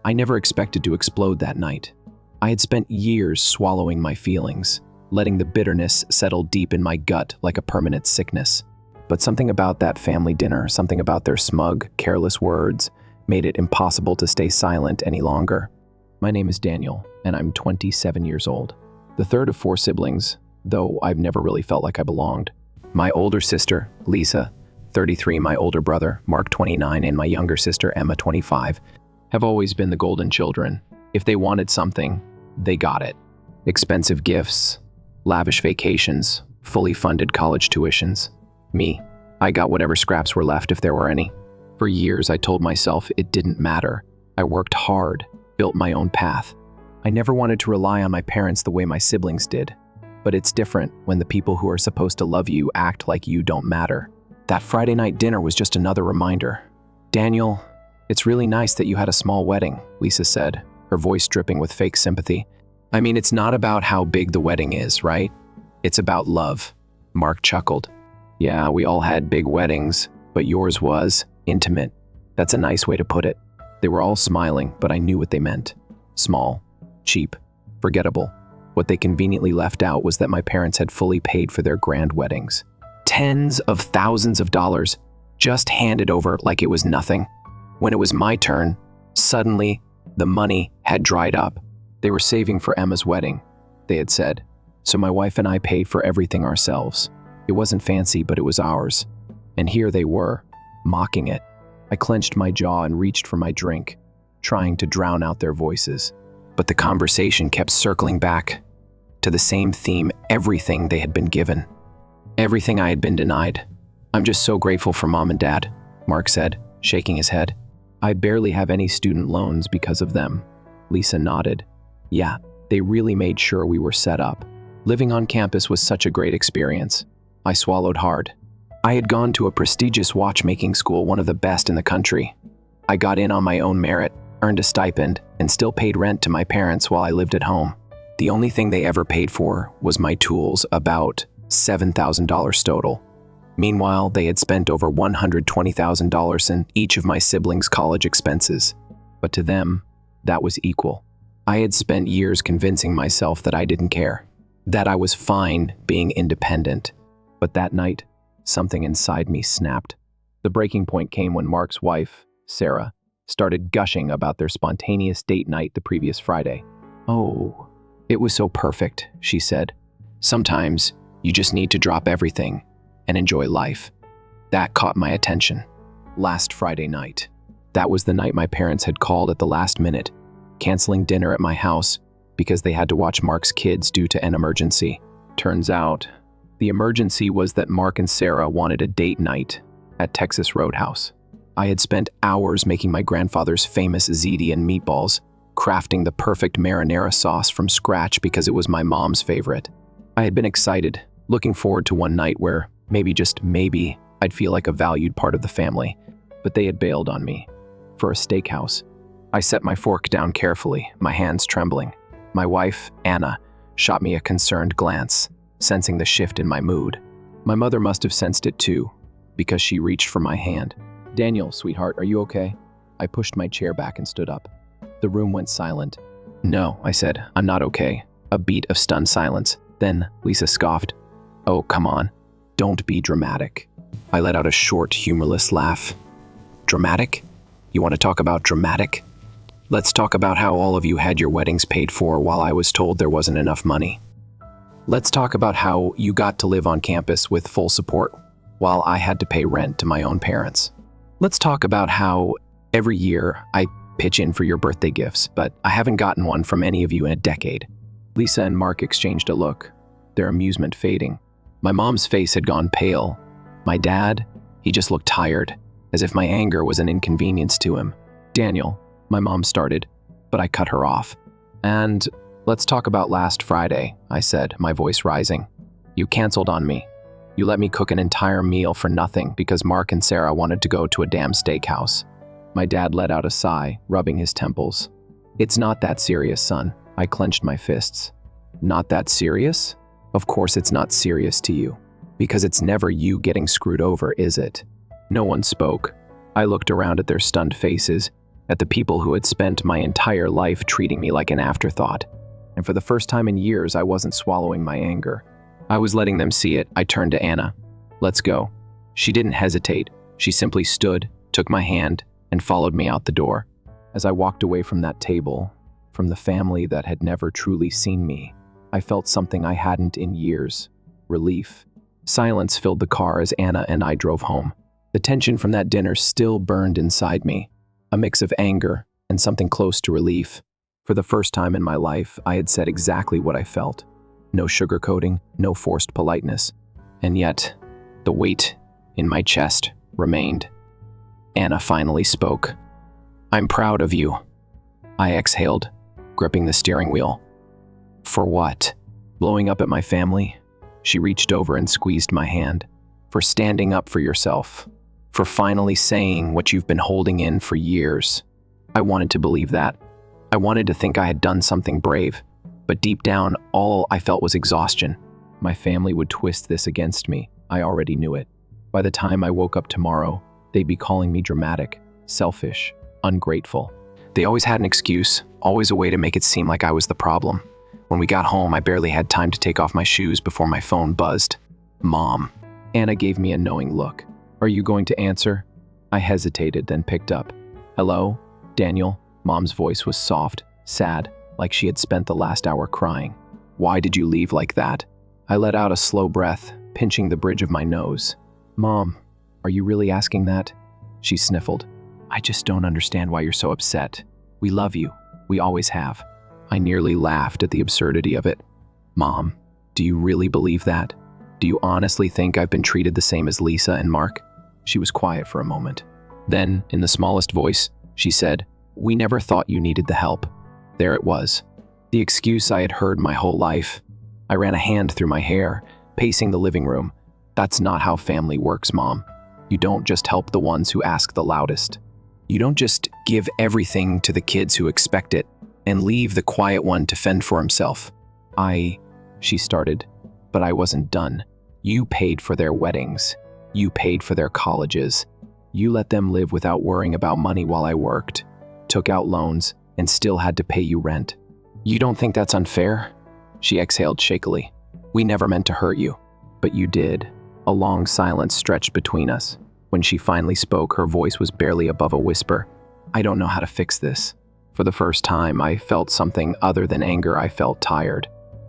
I never expected to explode that night. I had spent years swallowing my feelings, letting the bitterness settle deep in my gut like a permanent sickness. But something about that family dinner, something about their smug, careless words, made it impossible to stay silent any longer. My name is Daniel, and I'm 27 years old. The third of 4 siblings, though I've never really felt like I belonged. My older sister, Lisa, 33, my older brother, Mark, 29, and my younger sister, Emma, 25, have always been the golden children. If they wanted something, they got it. Expensive gifts, lavish vacations, fully funded college tuitions. Me, I got whatever scraps were left if there were any. For years, I told myself it didn't matter. I worked hard, built my own path. I never wanted to rely on my parents the way my siblings did. But it's different when the people who are supposed to love you act like you don't matter. That Friday night dinner was just another reminder. Daniel, it's really nice that you had a small wedding, Lisa said, her voice dripping with fake sympathy. I mean, it's not about how big the wedding is, right? It's about love. Mark chuckled. Yeah, we all had big weddings, but yours was intimate. That's a nice way to put it. They were all smiling, but I knew what they meant. Small, cheap, forgettable. What they conveniently left out was that my parents had fully paid for their grand weddings. Tens of thousands of dollars, just handed over like it was nothing. When it was my turn, suddenly, the money had dried up. They were saving for Emma's wedding, they had said. So my wife and I paid for everything ourselves. It wasn't fancy, but it was ours. And here they were, mocking it. I clenched my jaw and reached for my drink, trying to drown out their voices. But the conversation kept circling back to the same theme, everything they had been given. Everything I had been denied. I'm just so grateful for Mom and Dad, Mark said, shaking his head. I barely have any student loans because of them. Lisa nodded. Yeah, they really made sure we were set up. Living on campus was such a great experience. I swallowed hard. I had gone to a prestigious watchmaking school, one of the best in the country. I got in on my own merit, earned a stipend, and still paid rent to my parents while I lived at home. The only thing they ever paid for was my tools, about $7,000 total. Meanwhile, they had spent over $120,000 in each of my siblings' college expenses. But to them, that was equal. I had spent years convincing myself that I didn't care, that I was fine being independent. But that night, something inside me snapped. The breaking point came when Mark's wife, Sarah, started gushing about their spontaneous date night the previous Friday. Oh, it was so perfect, she said. Sometimes you just need to drop everything and enjoy life. That caught my attention. Last Friday night. That was the night my parents had called at the last minute, canceling dinner at my house because they had to watch Mark's kids due to an emergency. Turns out, the emergency was that Mark and Sarah wanted a date night at Texas Roadhouse. I had spent hours making my grandfather's famous ziti and meatballs, crafting the perfect marinara sauce from scratch because it was my mom's favorite. I had been excited, looking forward to one night where, maybe just maybe, I'd feel like a valued part of the family, but they had bailed on me. For a steakhouse. I set my fork down carefully, my hands trembling. My wife, Anna, shot me a concerned glance, sensing the shift in my mood. My mother must have sensed it too, because she reached for my hand. Daniel, sweetheart, are you okay? I pushed my chair back and stood up. The room went silent. No, I said, I'm not okay. A beat of stunned silence. Then Lisa scoffed. Oh, come on. Don't be dramatic. I let out a short, humorless laugh. Dramatic? You want to talk about dramatic? Let's talk about how all of you had your weddings paid for while I was told there wasn't enough money. Let's talk about how you got to live on campus with full support while I had to pay rent to my own parents. Let's talk about how every year I pitch in for your birthday gifts, but I haven't gotten one from any of you in a decade. Lisa and Mark exchanged a look, their amusement fading. My mom's face had gone pale. My dad, he just looked tired, as if my anger was an inconvenience to him. Daniel, my mom started, but I cut her off. And let's talk about last Friday, I said, my voice rising. You canceled on me. You let me cook an entire meal for nothing because Mark and Sarah wanted to go to a damn steakhouse. My dad let out a sigh, rubbing his temples. It's not that serious, son. I clenched my fists. Not that serious? Of course it's not serious to you. Because it's never you getting screwed over, is it? No one spoke. I looked around at their stunned faces, at the people who had spent my entire life treating me like an afterthought. And for the first time in years, I wasn't swallowing my anger. I was letting them see it. I turned to Anna. "Let's go." She didn't hesitate. She simply stood, took my hand, and followed me out the door. As I walked away from that table, from the family that had never truly seen me, I felt something I hadn't in years: relief. Silence filled the car as Anna and I drove home. The tension from that dinner still burned inside me, a mix of anger and something close to relief. For the first time in my life, I had said exactly what I felt. No sugarcoating, no forced politeness. And yet, the weight in my chest remained. Anna finally spoke. "I'm proud of you," I exhaled, gripping the steering wheel. "For what? Blowing up at my family?" She reached over and squeezed my hand. "For standing up for yourself. For finally saying what you've been holding in for years." I wanted to believe that. I wanted to think I had done something brave, but deep down, all I felt was exhaustion. My family would twist this against me. I already knew it. By the time I woke up tomorrow, they'd be calling me dramatic, selfish, ungrateful. They always had an excuse, always a way to make it seem like I was the problem. When we got home, I barely had time to take off my shoes before my phone buzzed. "Mom." Anna gave me a knowing look. "Are you going to answer?" I hesitated, then picked up. "Hello, Daniel." Mom's voice was soft, sad, like she had spent the last hour crying. "Why did you leave like that?" I let out a slow breath, pinching the bridge of my nose. "Mom, are you really asking that?" She sniffled. "I just don't understand why you're so upset. We love you. We always have." I nearly laughed at the absurdity of it. "Mom, do you really believe that? Do you honestly think I've been treated the same as Lisa and Mark?" She was quiet for a moment. Then, in the smallest voice, she said, "We never thought you needed the help." There it was. The excuse I had heard my whole life. I ran a hand through my hair, pacing the living room. "That's not how family works, Mom. You don't just help the ones who ask the loudest. You don't just give everything to the kids who expect it and leave the quiet one to fend for himself." She started, but I wasn't done. "You paid for their weddings. You paid for their colleges. You let them live without worrying about money while I worked, took out loans, and still had to pay you rent. You don't think that's unfair?" She exhaled shakily. "We never meant to hurt you, but you did." A long silence stretched between us. When she finally spoke, her voice was barely above a whisper. "I don't know how to fix this." For the first time, I felt something other than anger. I felt tired.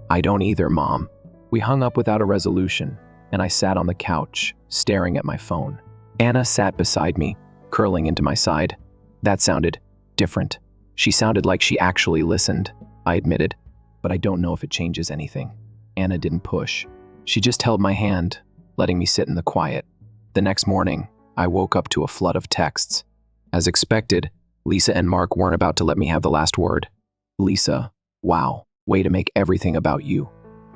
"I don't either, Mom." We hung up without a resolution, and I sat on the couch, staring at my phone. Anna sat beside me, curling into my side. That sounded different. She sounded like she actually listened, I admitted, but I don't know if it changes anything. Anna didn't push. She just held my hand, letting me sit in the quiet. The next morning, I woke up to a flood of texts. As expected, Lisa and Mark weren't about to let me have the last word. "Lisa, wow, way to make everything about you.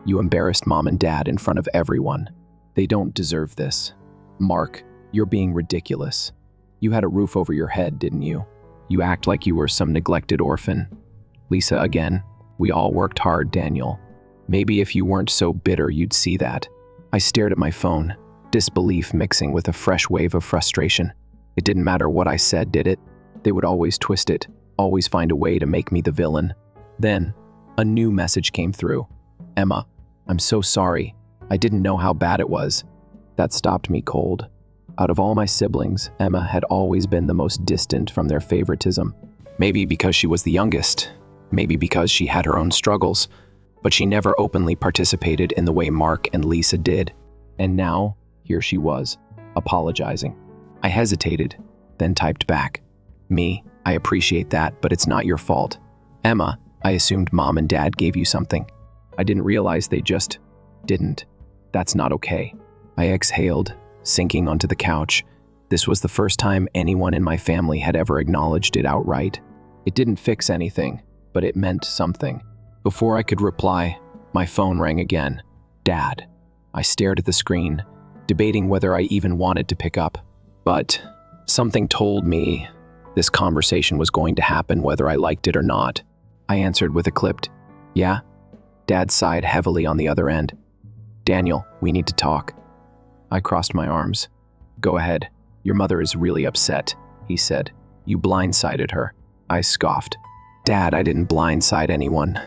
You embarrassed Mom and Dad in front of everyone. They don't deserve this. Mark, you're being ridiculous. You had a roof over your head, didn't you? You act like you were some neglected orphan." Lisa again, "We all worked hard, Daniel. Maybe if you weren't so bitter, you'd see that." I stared at my phone, disbelief mixing with a fresh wave of frustration. It didn't matter what I said, did it? They would always twist it, always find a way to make me the villain. Then, a new message came through. "Emma, I'm so sorry. I didn't know how bad it was." That stopped me cold. Out of all my siblings, Emma had always been the most distant from their favoritism. Maybe because she was the youngest, maybe because she had her own struggles, but she never openly participated in the way Mark and Lisa did. And now, here she was, apologizing. I hesitated, then typed back, "Me, I appreciate that, but it's not your fault. Emma, I assumed Mom and Dad gave you something. I didn't realize they just didn't. That's not okay." I exhaled, sinking onto the couch. This was the first time anyone in my family had ever acknowledged it outright. It didn't fix anything, but it meant something. Before I could reply, my phone rang again. "Dad." I stared at the screen, debating whether I even wanted to pick up. But something told me this conversation was going to happen whether I liked it or not. I answered with a clipped, "Yeah?" Dad sighed heavily on the other end. "Daniel, we need to talk." I crossed my arms. "Go ahead. Your mother is really upset," he said. "You blindsided her." I scoffed. Dad, I didn't blindside anyone.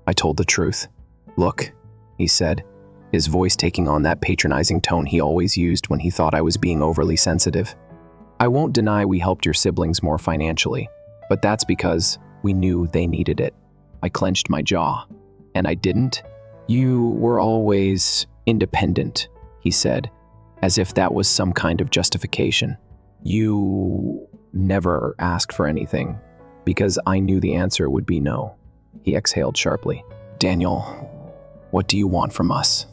I told the truth. Look, he said, his voice taking on that patronizing tone he always used when he thought I was being overly sensitive. I won't deny we helped your siblings more financially, but that's because we knew they needed it. I clenched my jaw. And I didn't? You were always independent, he said, as if that was some kind of justification. You never asked for anything, because I knew the answer would be no. He exhaled sharply. Daniel, what do you want from us?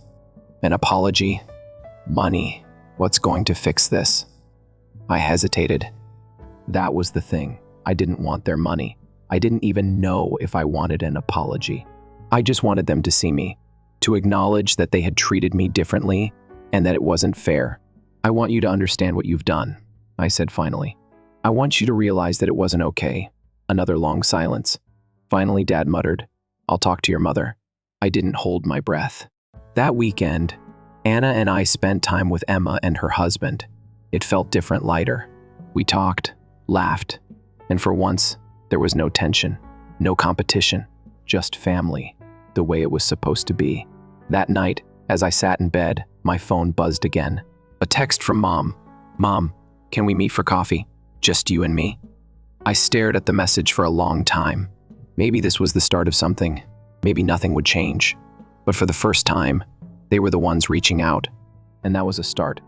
An apology? Money? What's going to fix this? I hesitated. That was the thing. I didn't want their money. I didn't even know if I wanted an apology. I just wanted them to see me, to acknowledge that they had treated me differently and that it wasn't fair. I want you to understand what you've done, I said finally. I want you to realize that it wasn't okay. Another long silence. Finally, Dad muttered, I'll talk to your mother. I didn't hold my breath. That weekend, Anna and I spent time with Emma and her husband. It felt different, lighter. We talked, laughed, and for once, there was no tension, no competition, just family, the way it was supposed to be. That night, as I sat in bed, my phone buzzed again. A text from Mom. Mom, can we meet for coffee? Just you and me? I stared at the message for a long time. Maybe this was the start of something. Maybe nothing would change. But for the first time, they were the ones reaching out. And that was a start.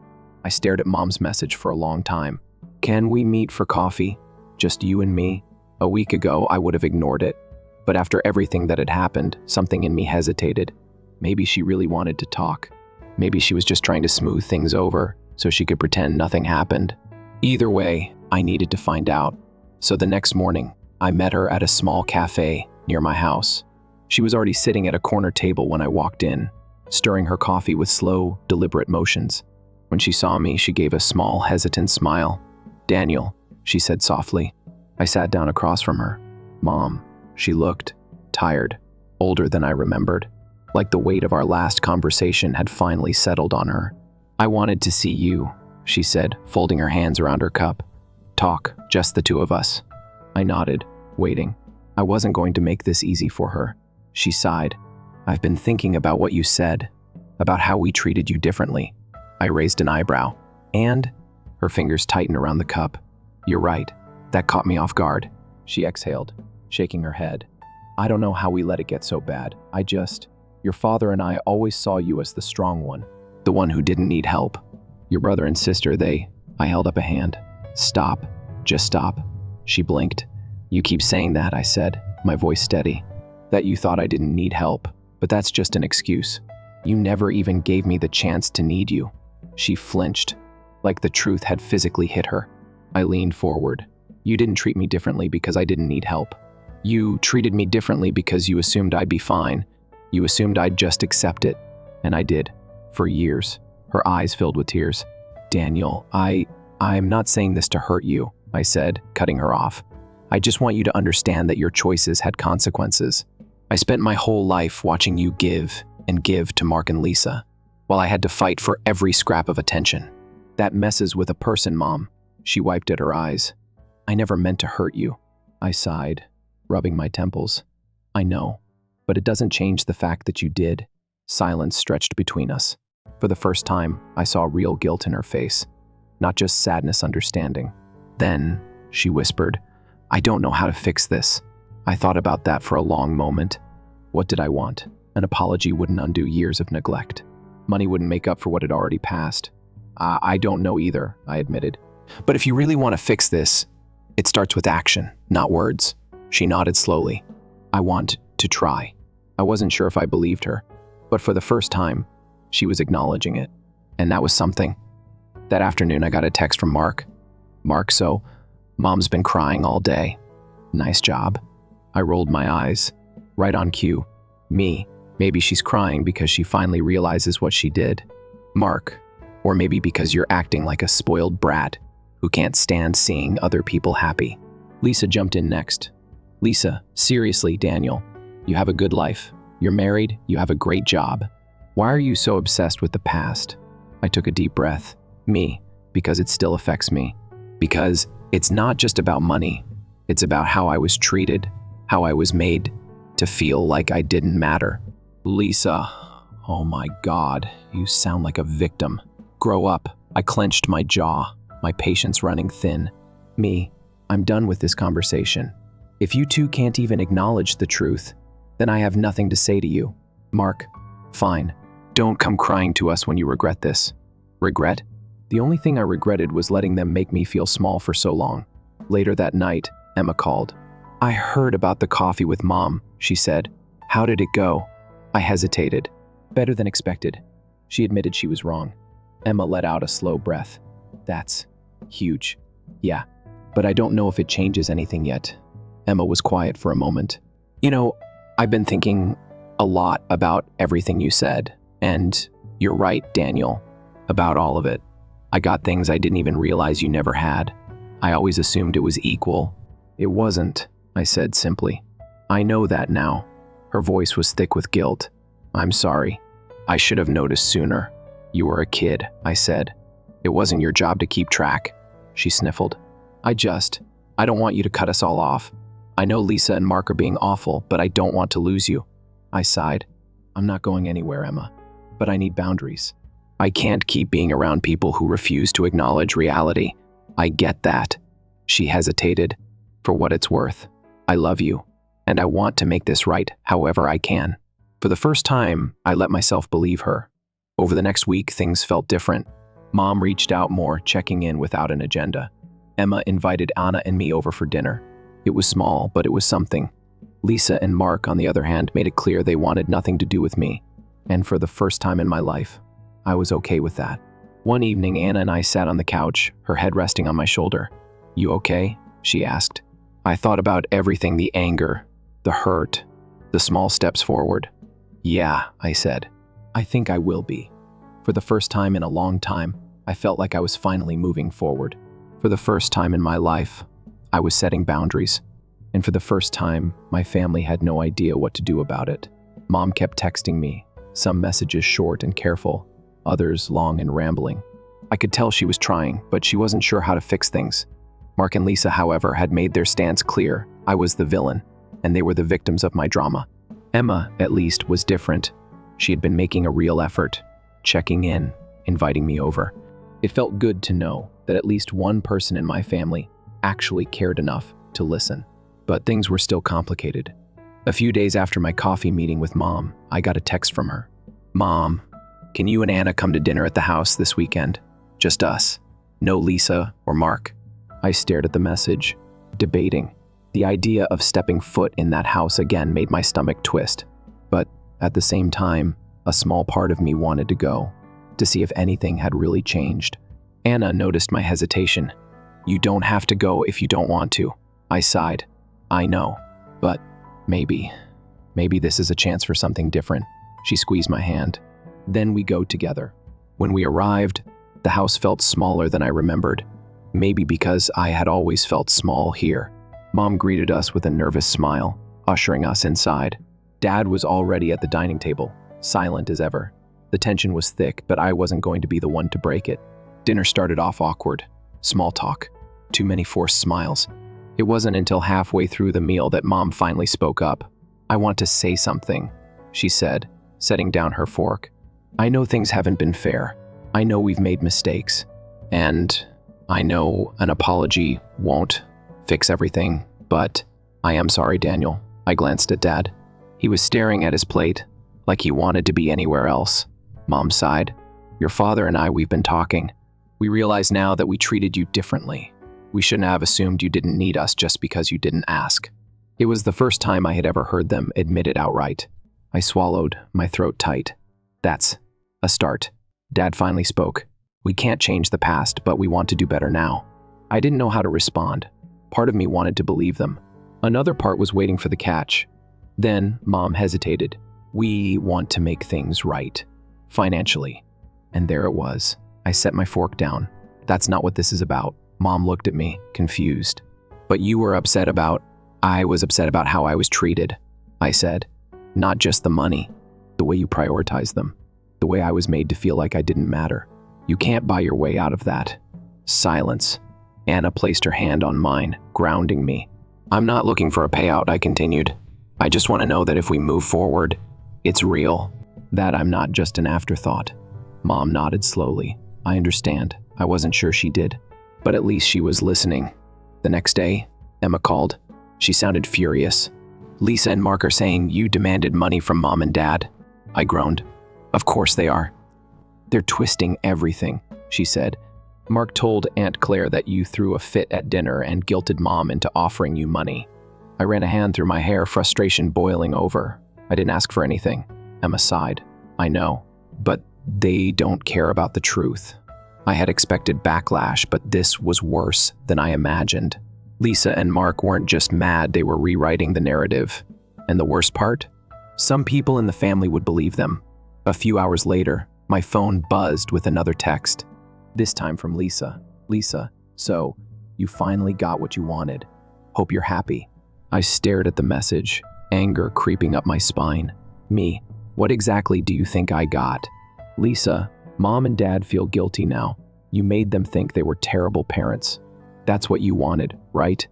I stared at Mom's message for a long time. Can we meet for coffee? Just you and me? A week ago, I would have ignored it. But after everything that had happened, something in me hesitated. Maybe she really wanted to talk. Maybe she was just trying to smooth things over so she could pretend nothing happened. Either way, I needed to find out. So the next morning, I met her at a small cafe near my house. She was already sitting at a corner table when I walked in, stirring her coffee with slow, deliberate motions. When she saw me, she gave a small, hesitant smile. Daniel, she said softly. I sat down across from her. Mom. She looked tired, older than I remembered, like the weight of our last conversation had finally settled on her. I wanted to see you, she said, folding her hands around her cup. Talk, just the two of us. I nodded, waiting. I wasn't going to make this easy for her. She sighed. I've been thinking about what you said, about how we treated you differently. I raised an eyebrow. And? Her fingers tightened around the cup. You're right. That caught me off guard. She exhaled, shaking her head. I don't know how we let it get so bad. Your father and I always saw you as the strong one, the one who didn't need help. Your brother and sister, I held up a hand. Stop. Just stop. She blinked. You keep saying that, I said, my voice steady. That you thought I didn't need help, but that's just an excuse. You never even gave me the chance to need you. She flinched, like the truth had physically hit her. I leaned forward. You didn't treat me differently because I didn't need help. You treated me differently because you assumed I'd be fine. You assumed I'd just accept it. And I did. For years. Her eyes filled with tears. Daniel, I'm not saying this to hurt you, I said, cutting her off. I just want you to understand that your choices had consequences. I spent my whole life watching you give and give to Mark and Lisa, while I had to fight for every scrap of attention. That messes with a person, Mom. She wiped at her eyes. I never meant to hurt you. I sighed, rubbing my temples. I know, but it doesn't change the fact that you did. Silence stretched between us. For the first time, I saw real guilt in her face, not just sadness, understanding. Then, she whispered, I don't know how to fix this. I thought about that for a long moment. What did I want? An apology wouldn't undo years of neglect. Money wouldn't make up for what had already passed. I don't know either, I admitted. But if you really want to fix this, it starts with action, not words. She nodded slowly. I want to try. I wasn't sure if I believed her, but for the first time, she was acknowledging it. And that was something. That afternoon, I got a text from Mark. Mark, so Mom's been crying all day. Nice job. I rolled my eyes. Right on cue. Me. Maybe she's crying because she finally realizes what she did. Mark. Or maybe because you're acting like a spoiled brat who can't stand seeing other people happy. Lisa jumped in next. Lisa, seriously, Daniel, you have a good life. You're married, you have a great job. Why are you so obsessed with the past? I took a deep breath. Me, because it still affects me. Because it's not just about money. It's about how I was treated, how I was made to feel like I didn't matter. Lisa, oh my God, you sound like a victim. Grow up. I clenched my jaw, my patience running thin. I'm done with this conversation. If you two can't even acknowledge the truth, then I have nothing to say to you. Mark, fine. Don't come crying to us when you regret this. Regret? The only thing I regretted was letting them make me feel small for so long. Later that night, Emma called. I heard about the coffee with Mom, she said. How did it go? I hesitated. Better than expected. She admitted she was wrong. Emma let out a slow breath. That's huge. Yeah, but I don't know if it changes anything yet. Emma was quiet for a moment. I've been thinking a lot about everything you said, and you're right, Daniel, about all of it. I got things I didn't even realize you never had. I always assumed it was equal. It wasn't, I said simply. I know that now. Her voice was thick with guilt. I'm sorry. I should have noticed sooner. You were a kid, I said. It wasn't your job to keep track. She sniffled. I don't want you to cut us all off. I know Lisa and Mark are being awful, but I don't want to lose you. I sighed. I'm not going anywhere, Emma, but I need boundaries. I can't keep being around people who refuse to acknowledge reality. I get that. She hesitated. For what it's worth, I love you, and I want to make this right however I can. For the first time, I let myself believe her. Over the next week, things felt different. Mom reached out more, checking in without an agenda. Emma invited Anna and me over for dinner. It was small, but it was something. Lisa and Mark, on the other hand, made it clear they wanted nothing to do with me. And for the first time in my life, I was okay with that. One evening, Anna and I sat on the couch, her head resting on my shoulder. You okay? She asked. I thought about everything, the anger, the hurt, the small steps forward. Yeah, I said. I think I will be. For the first time in a long time, I felt like I was finally moving forward. For the first time in my life, I was setting boundaries. And for the first time, my family had no idea what to do about it. Mom kept texting me, some messages short and careful, others long and rambling. I could tell she was trying, but she wasn't sure how to fix things. Mark and Lisa, however, had made their stance clear. I was the villain, and they were the victims of my drama. Emma, at least, was different. She had been making a real effort, checking in, inviting me over. It felt good to know that at least one person in my family actually cared enough to listen. But things were still complicated. A few days after my coffee meeting with Mom, I got a text from her. Mom, can you and Anna come to dinner at the house this weekend? Just us. No Lisa or Mark. I stared at the message, debating. The idea of stepping foot in that house again made my stomach twist. But at the same time, a small part of me wanted to go, to see if anything had really changed. Anna noticed my hesitation. You don't have to go if you don't want to. I sighed. I know, but maybe this is a chance for something different. She squeezed my hand. Then we go together. When we arrived, the house felt smaller than I remembered. Maybe because I had always felt small here. Mom greeted us with a nervous smile, ushering us inside. Dad was already at the dining table, silent as ever. The tension was thick, but I wasn't going to be the one to break it. Dinner started off awkward. Small talk. Too many forced smiles. It wasn't until halfway through the meal that Mom finally spoke up. I want to say something, she said, setting down her fork. I know things haven't been fair. I know we've made mistakes. And I know an apology won't fix everything, but I am sorry, Daniel. I glanced at Dad. He was staring at his plate, like he wanted to be anywhere else. Mom sighed. Your father and I, we've been talking. We realize now that we treated you differently. We shouldn't have assumed you didn't need us just because you didn't ask. It was the first time I had ever heard them admit it outright. I swallowed, my throat tight. That's a start. Dad finally spoke. We can't change the past, but we want to do better now. I didn't know how to respond. Part of me wanted to believe them. Another part was waiting for the catch. Then Mom hesitated. We want to make things right. Financially. And there it was. I set my fork down. That's not what this is about. Mom looked at me, confused. But you were upset about... I was upset about how I was treated, I said. Not just the money. The way you prioritized them. The way I was made to feel like I didn't matter. You can't buy your way out of that. Silence. Anna placed her hand on mine, grounding me. I'm not looking for a payout, I continued. I just want to know that if we move forward, it's real. That I'm not just an afterthought. Mom nodded slowly. I understand. I wasn't sure she did. But at least she was listening. The next day, Emma called. She sounded furious. Lisa and Mark are saying you demanded money from Mom and Dad. I groaned. Of course they are. They're twisting everything, she said. Mark told Aunt Claire that you threw a fit at dinner and guilted Mom into offering you money. I ran a hand through my hair, frustration boiling over. I didn't ask for anything. Emma sighed. I know, but they don't care about the truth. I had expected backlash, but this was worse than I imagined. Lisa and Mark weren't just mad, they were rewriting the narrative. And the worst part? Some people in the family would believe them. A few hours later, my phone buzzed with another text. This time from Lisa. Lisa, so, you finally got what you wanted. Hope you're happy. I stared at the message, anger creeping up my spine. Me, what exactly do you think I got? Lisa, Mom and Dad feel guilty now. You made them think they were terrible parents. That's what you wanted, right?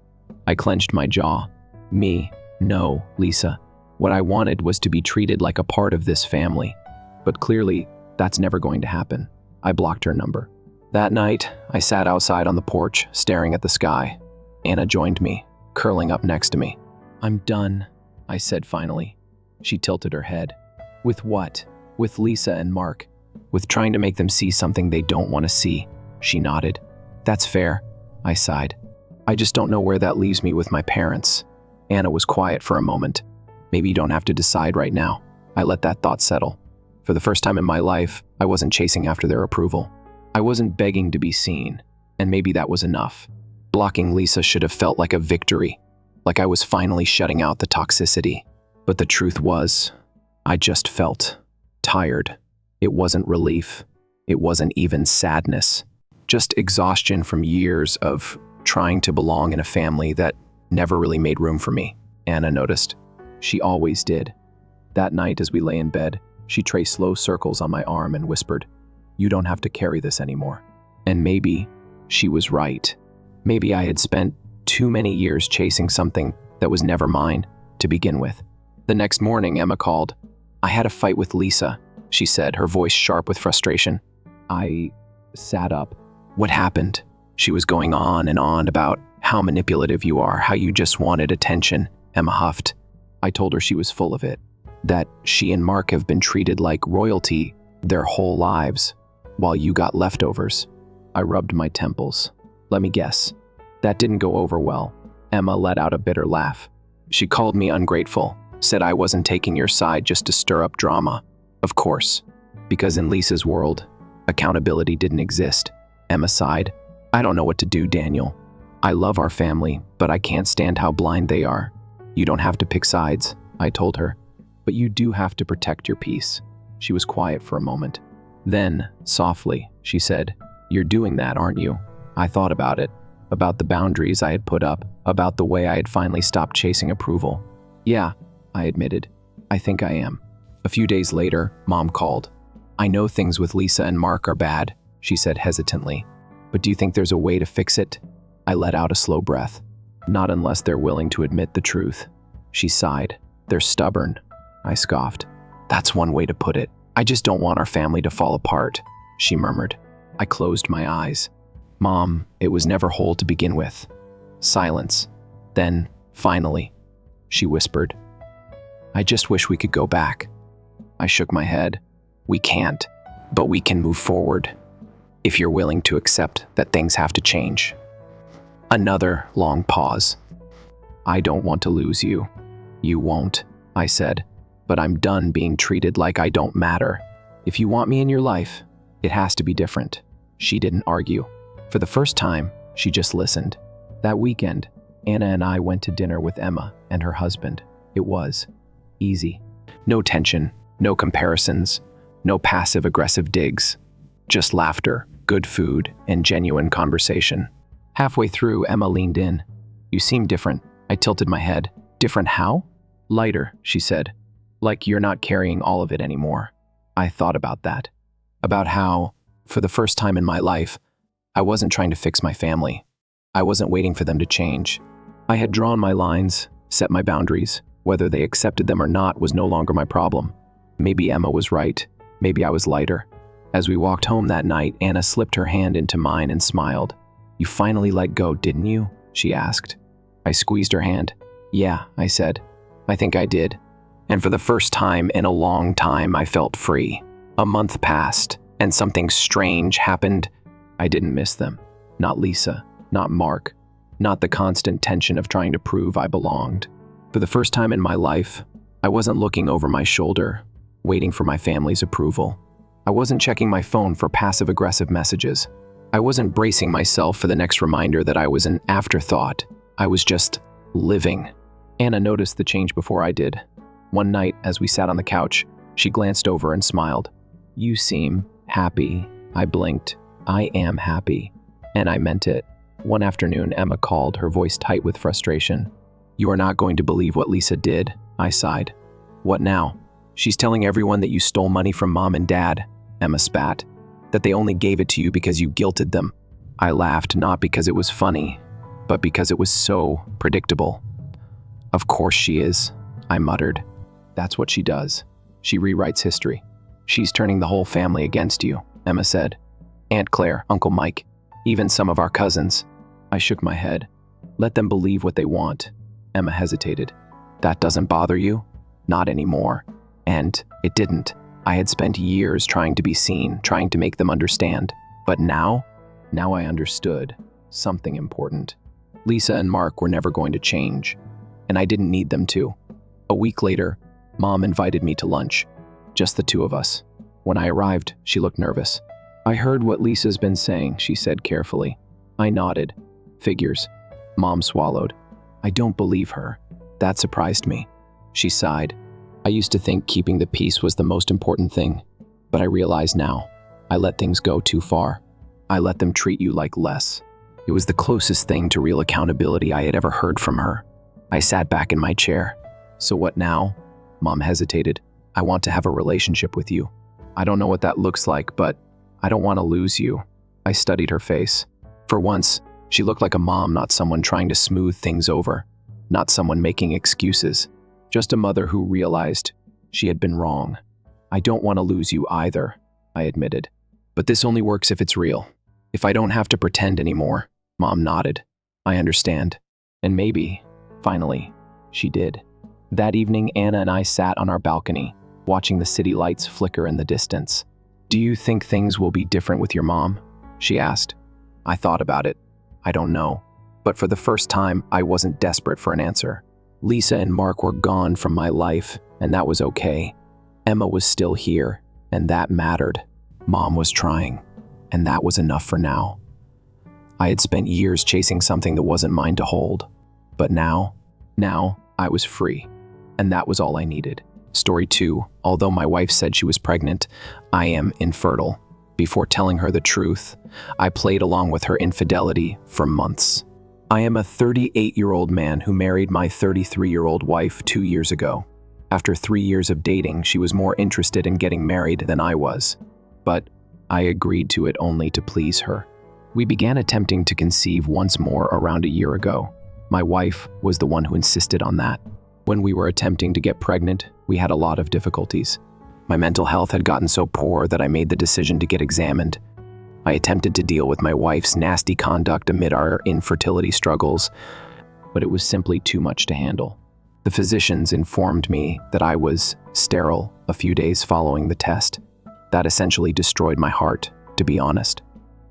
I clenched my jaw. Me, no, Lisa. What I wanted was to be treated like a part of this family. But clearly, that's never going to happen. I blocked her number. That night, I sat outside on the porch, staring at the sky. Anna joined me, curling up next to me. I'm done, I said finally. She tilted her head. With what? With Lisa and Mark. With trying to make them see something they don't want to see. She nodded. That's fair, I sighed. I just don't know where that leaves me with my parents. Anna was quiet for a moment. Maybe you don't have to decide right now. I let that thought settle. For the first time in my life, I wasn't chasing after their approval. I wasn't begging to be seen, and maybe that was enough. Blocking Lisa should have felt like a victory, like I was finally shutting out the toxicity. But the truth was, I just felt tired. It wasn't relief. It wasn't even sadness. Just exhaustion from years of trying to belong in a family that never really made room for me. Anna noticed. She always did. That night as we lay in bed, she traced slow circles on my arm and whispered, "You don't have to carry this anymore." And maybe she was right. Maybe I had spent too many years chasing something that was never mine to begin with. The next morning, Emma called. I had a fight with Lisa, she said, her voice sharp with frustration. I sat up. What happened? She was going on and on about how manipulative you are, how you just wanted attention, Emma huffed. I told her she was full of it, that she and Mark have been treated like royalty their whole lives, while you got leftovers. I rubbed my temples. Let me guess. That didn't go over well. Emma let out a bitter laugh. She called me ungrateful, said I wasn't taking your side just to stir up drama. Of course, because in Lisa's world, accountability didn't exist. Emma sighed. I don't know what to do, Daniel. I love our family, but I can't stand how blind they are. You don't have to pick sides, I told her. But you do have to protect your peace. She was quiet for a moment. Then, softly, she said, You're doing that, aren't you? I thought about it, about the boundaries I had put up, about the way I had finally stopped chasing approval. Yeah, I admitted. I think I am. A few days later, Mom called. I know things with Lisa and Mark are bad, she said hesitantly. But do you think there's a way to fix it? I let out a slow breath. Not unless they're willing to admit the truth. She sighed. They're stubborn. I scoffed. That's one way to put it. I just don't want our family to fall apart, she murmured. I closed my eyes. Mom, it was never whole to begin with. Silence. Then, finally, she whispered, I just wish we could go back. I shook my head. We can't, but we can move forward. If you're willing to accept that things have to change. Another long pause. I don't want to lose you. You won't, I said, but I'm done being treated like I don't matter. If you want me in your life, it has to be different. She didn't argue. For the first time, she just listened. That weekend, Anna and I went to dinner with Emma and her husband. It was easy. No tension, no comparisons, no passive-aggressive digs. Just laughter, good food, and genuine conversation. Halfway through, Emma leaned in. You seem different. I tilted my head. Different how? Lighter, she said. Like you're not carrying all of it anymore. I thought about that. About how, for the first time in my life, I wasn't trying to fix my family. I wasn't waiting for them to change. I had drawn my lines, set my boundaries. Whether they accepted them or not was no longer my problem. Maybe Emma was right. Maybe I was lighter. As we walked home that night, Anna slipped her hand into mine and smiled. "You finally let go, didn't you?" she asked. I squeezed her hand. "Yeah," I said. "I think I did." And for the first time in a long time, I felt free. A month passed, and something strange happened. I didn't miss them. Not Lisa, not Mark, not the constant tension of trying to prove I belonged. For the first time in my life, I wasn't looking over my shoulder, waiting for my family's approval. I wasn't checking my phone for passive-aggressive messages. I wasn't bracing myself for the next reminder that I was an afterthought. I was just living. Anna noticed the change before I did. One night, as we sat on the couch, she glanced over and smiled. "You seem happy." I blinked. "I am happy." And I meant it. One afternoon, Emma called, her voice tight with frustration. "You are not going to believe what Lisa did," I sighed. "What now?" "She's telling everyone that you stole money from Mom and Dad," Emma spat. "That they only gave it to you because you guilted them." I laughed, not because it was funny, but because it was so predictable. "Of course she is," I muttered. "That's what she does. She rewrites history. She's turning the whole family against you," Emma said. "Aunt Claire, Uncle Mike, even some of our cousins." I shook my head. "Let them believe what they want." Emma hesitated. "That doesn't bother you?" "Not anymore." And it didn't. I had spent years trying to be seen, trying to make them understand. But now I understood something important. Lisa and Mark were never going to change, and I didn't need them to. A week later, Mom invited me to lunch. Just the two of us. When I arrived, she looked nervous. "I heard what Lisa's been saying," she said carefully. I nodded. "Figures." Mom swallowed. "I don't believe her." That surprised me. She sighed. "I used to think keeping the peace was the most important thing, but I realize now, I let things go too far. I let them treat you like less." It was the closest thing to real accountability I had ever heard from her. I sat back in my chair. "So what now?" Mom hesitated. "I want to have a relationship with you. I don't know what that looks like, but I don't want to lose you." I studied her face. For once, she looked like a mom, not someone trying to smooth things over, not someone making excuses, just a mother who realized she had been wrong. "I don't want to lose you either," I admitted. "But this only works if it's real. If I don't have to pretend anymore." Mom nodded. "I understand." And maybe, finally, she did. That evening, Anna and I sat on our balcony, watching the city lights flicker in the distance. "Do you think things will be different with your mom?" she asked. I thought about it. I don't know. But for the first time, I wasn't desperate for an answer. Lisa and Mark were gone from my life, and that was okay. Emma was still here, and that mattered. Mom was trying, and that was enough for now. I had spent years chasing something that wasn't mine to hold. But now I was free, and that was all I needed. Story 2, although my wife said she was pregnant, I am infertile. Before telling her the truth, I played along with her infidelity for months. I am a 38-year-old man who married my 33-year-old wife 2 years ago. After 3 years of dating, she was more interested in getting married than I was. But I agreed to it only to please her. We began attempting to conceive once more around a year ago. My wife was the one who insisted on that. When we were attempting to get pregnant, we had a lot of difficulties. My mental health had gotten so poor that I made the decision to get examined. I attempted to deal with my wife's nasty conduct amid our infertility struggles, but it was simply too much to handle. The physicians informed me that I was sterile a few days following the test. That essentially destroyed my heart, to be honest.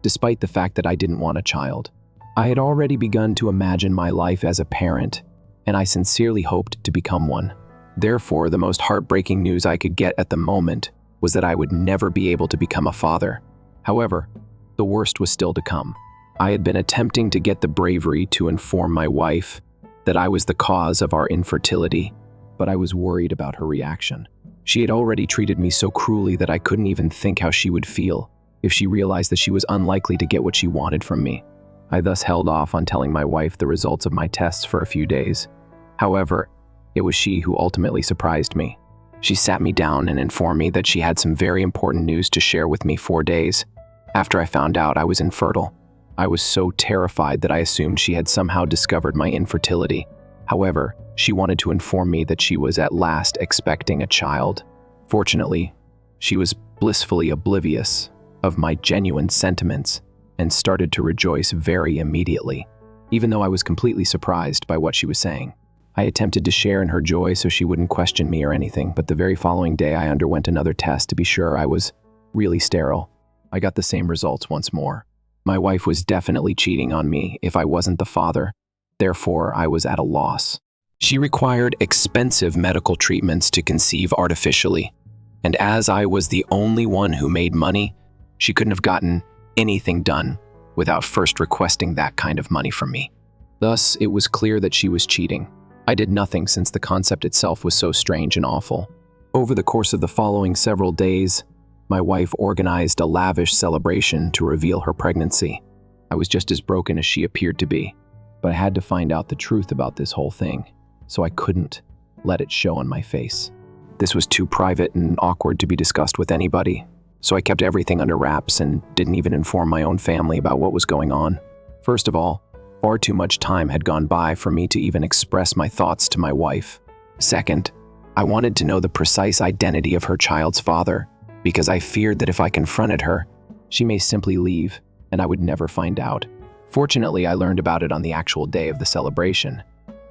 Despite the fact that I didn't want a child, I had already begun to imagine my life as a parent, and I sincerely hoped to become one. Therefore, the most heartbreaking news I could get at the moment was that I would never be able to become a father. However, the worst was still to come. I had been attempting to get the bravery to inform my wife that I was the cause of our infertility, but I was worried about her reaction. She had already treated me so cruelly that I couldn't even think how she would feel if she realized that she was unlikely to get what she wanted from me. I thus held off on telling my wife the results of my tests for a few days. However, it was she who ultimately surprised me. She sat me down and informed me that she had some very important news to share with me 4 days after I found out I was infertile. I was so terrified that I assumed she had somehow discovered my infertility. However, she wanted to inform me that she was at last expecting a child. Fortunately, she was blissfully oblivious of my genuine sentiments and started to rejoice very immediately, even though I was completely surprised by what she was saying. I attempted to share in her joy so she wouldn't question me or anything, but the very following day I underwent another test to be sure I was really sterile. I got the same results once more. My wife was definitely cheating on me if I wasn't the father. Therefore, I was at a loss. She required expensive medical treatments to conceive artificially, and as I was the only one who made money, she couldn't have gotten anything done without first requesting that kind of money from me. Thus, it was clear that she was cheating. I did nothing since the concept itself was so strange and awful. Over the course of the following several days, my wife organized a lavish celebration to reveal her pregnancy. I was just as broken as she appeared to be, but I had to find out the truth about this whole thing, so I couldn't let it show on my face. This was too private and awkward to be discussed with anybody, so I kept everything under wraps and didn't even inform my own family about what was going on. First of all, far too much time had gone by for me to even express my thoughts to my wife. Second, I wanted to know the precise identity of her child's father, because I feared that if I confronted her, she may simply leave and I would never find out. Fortunately, I learned about it on the actual day of the celebration.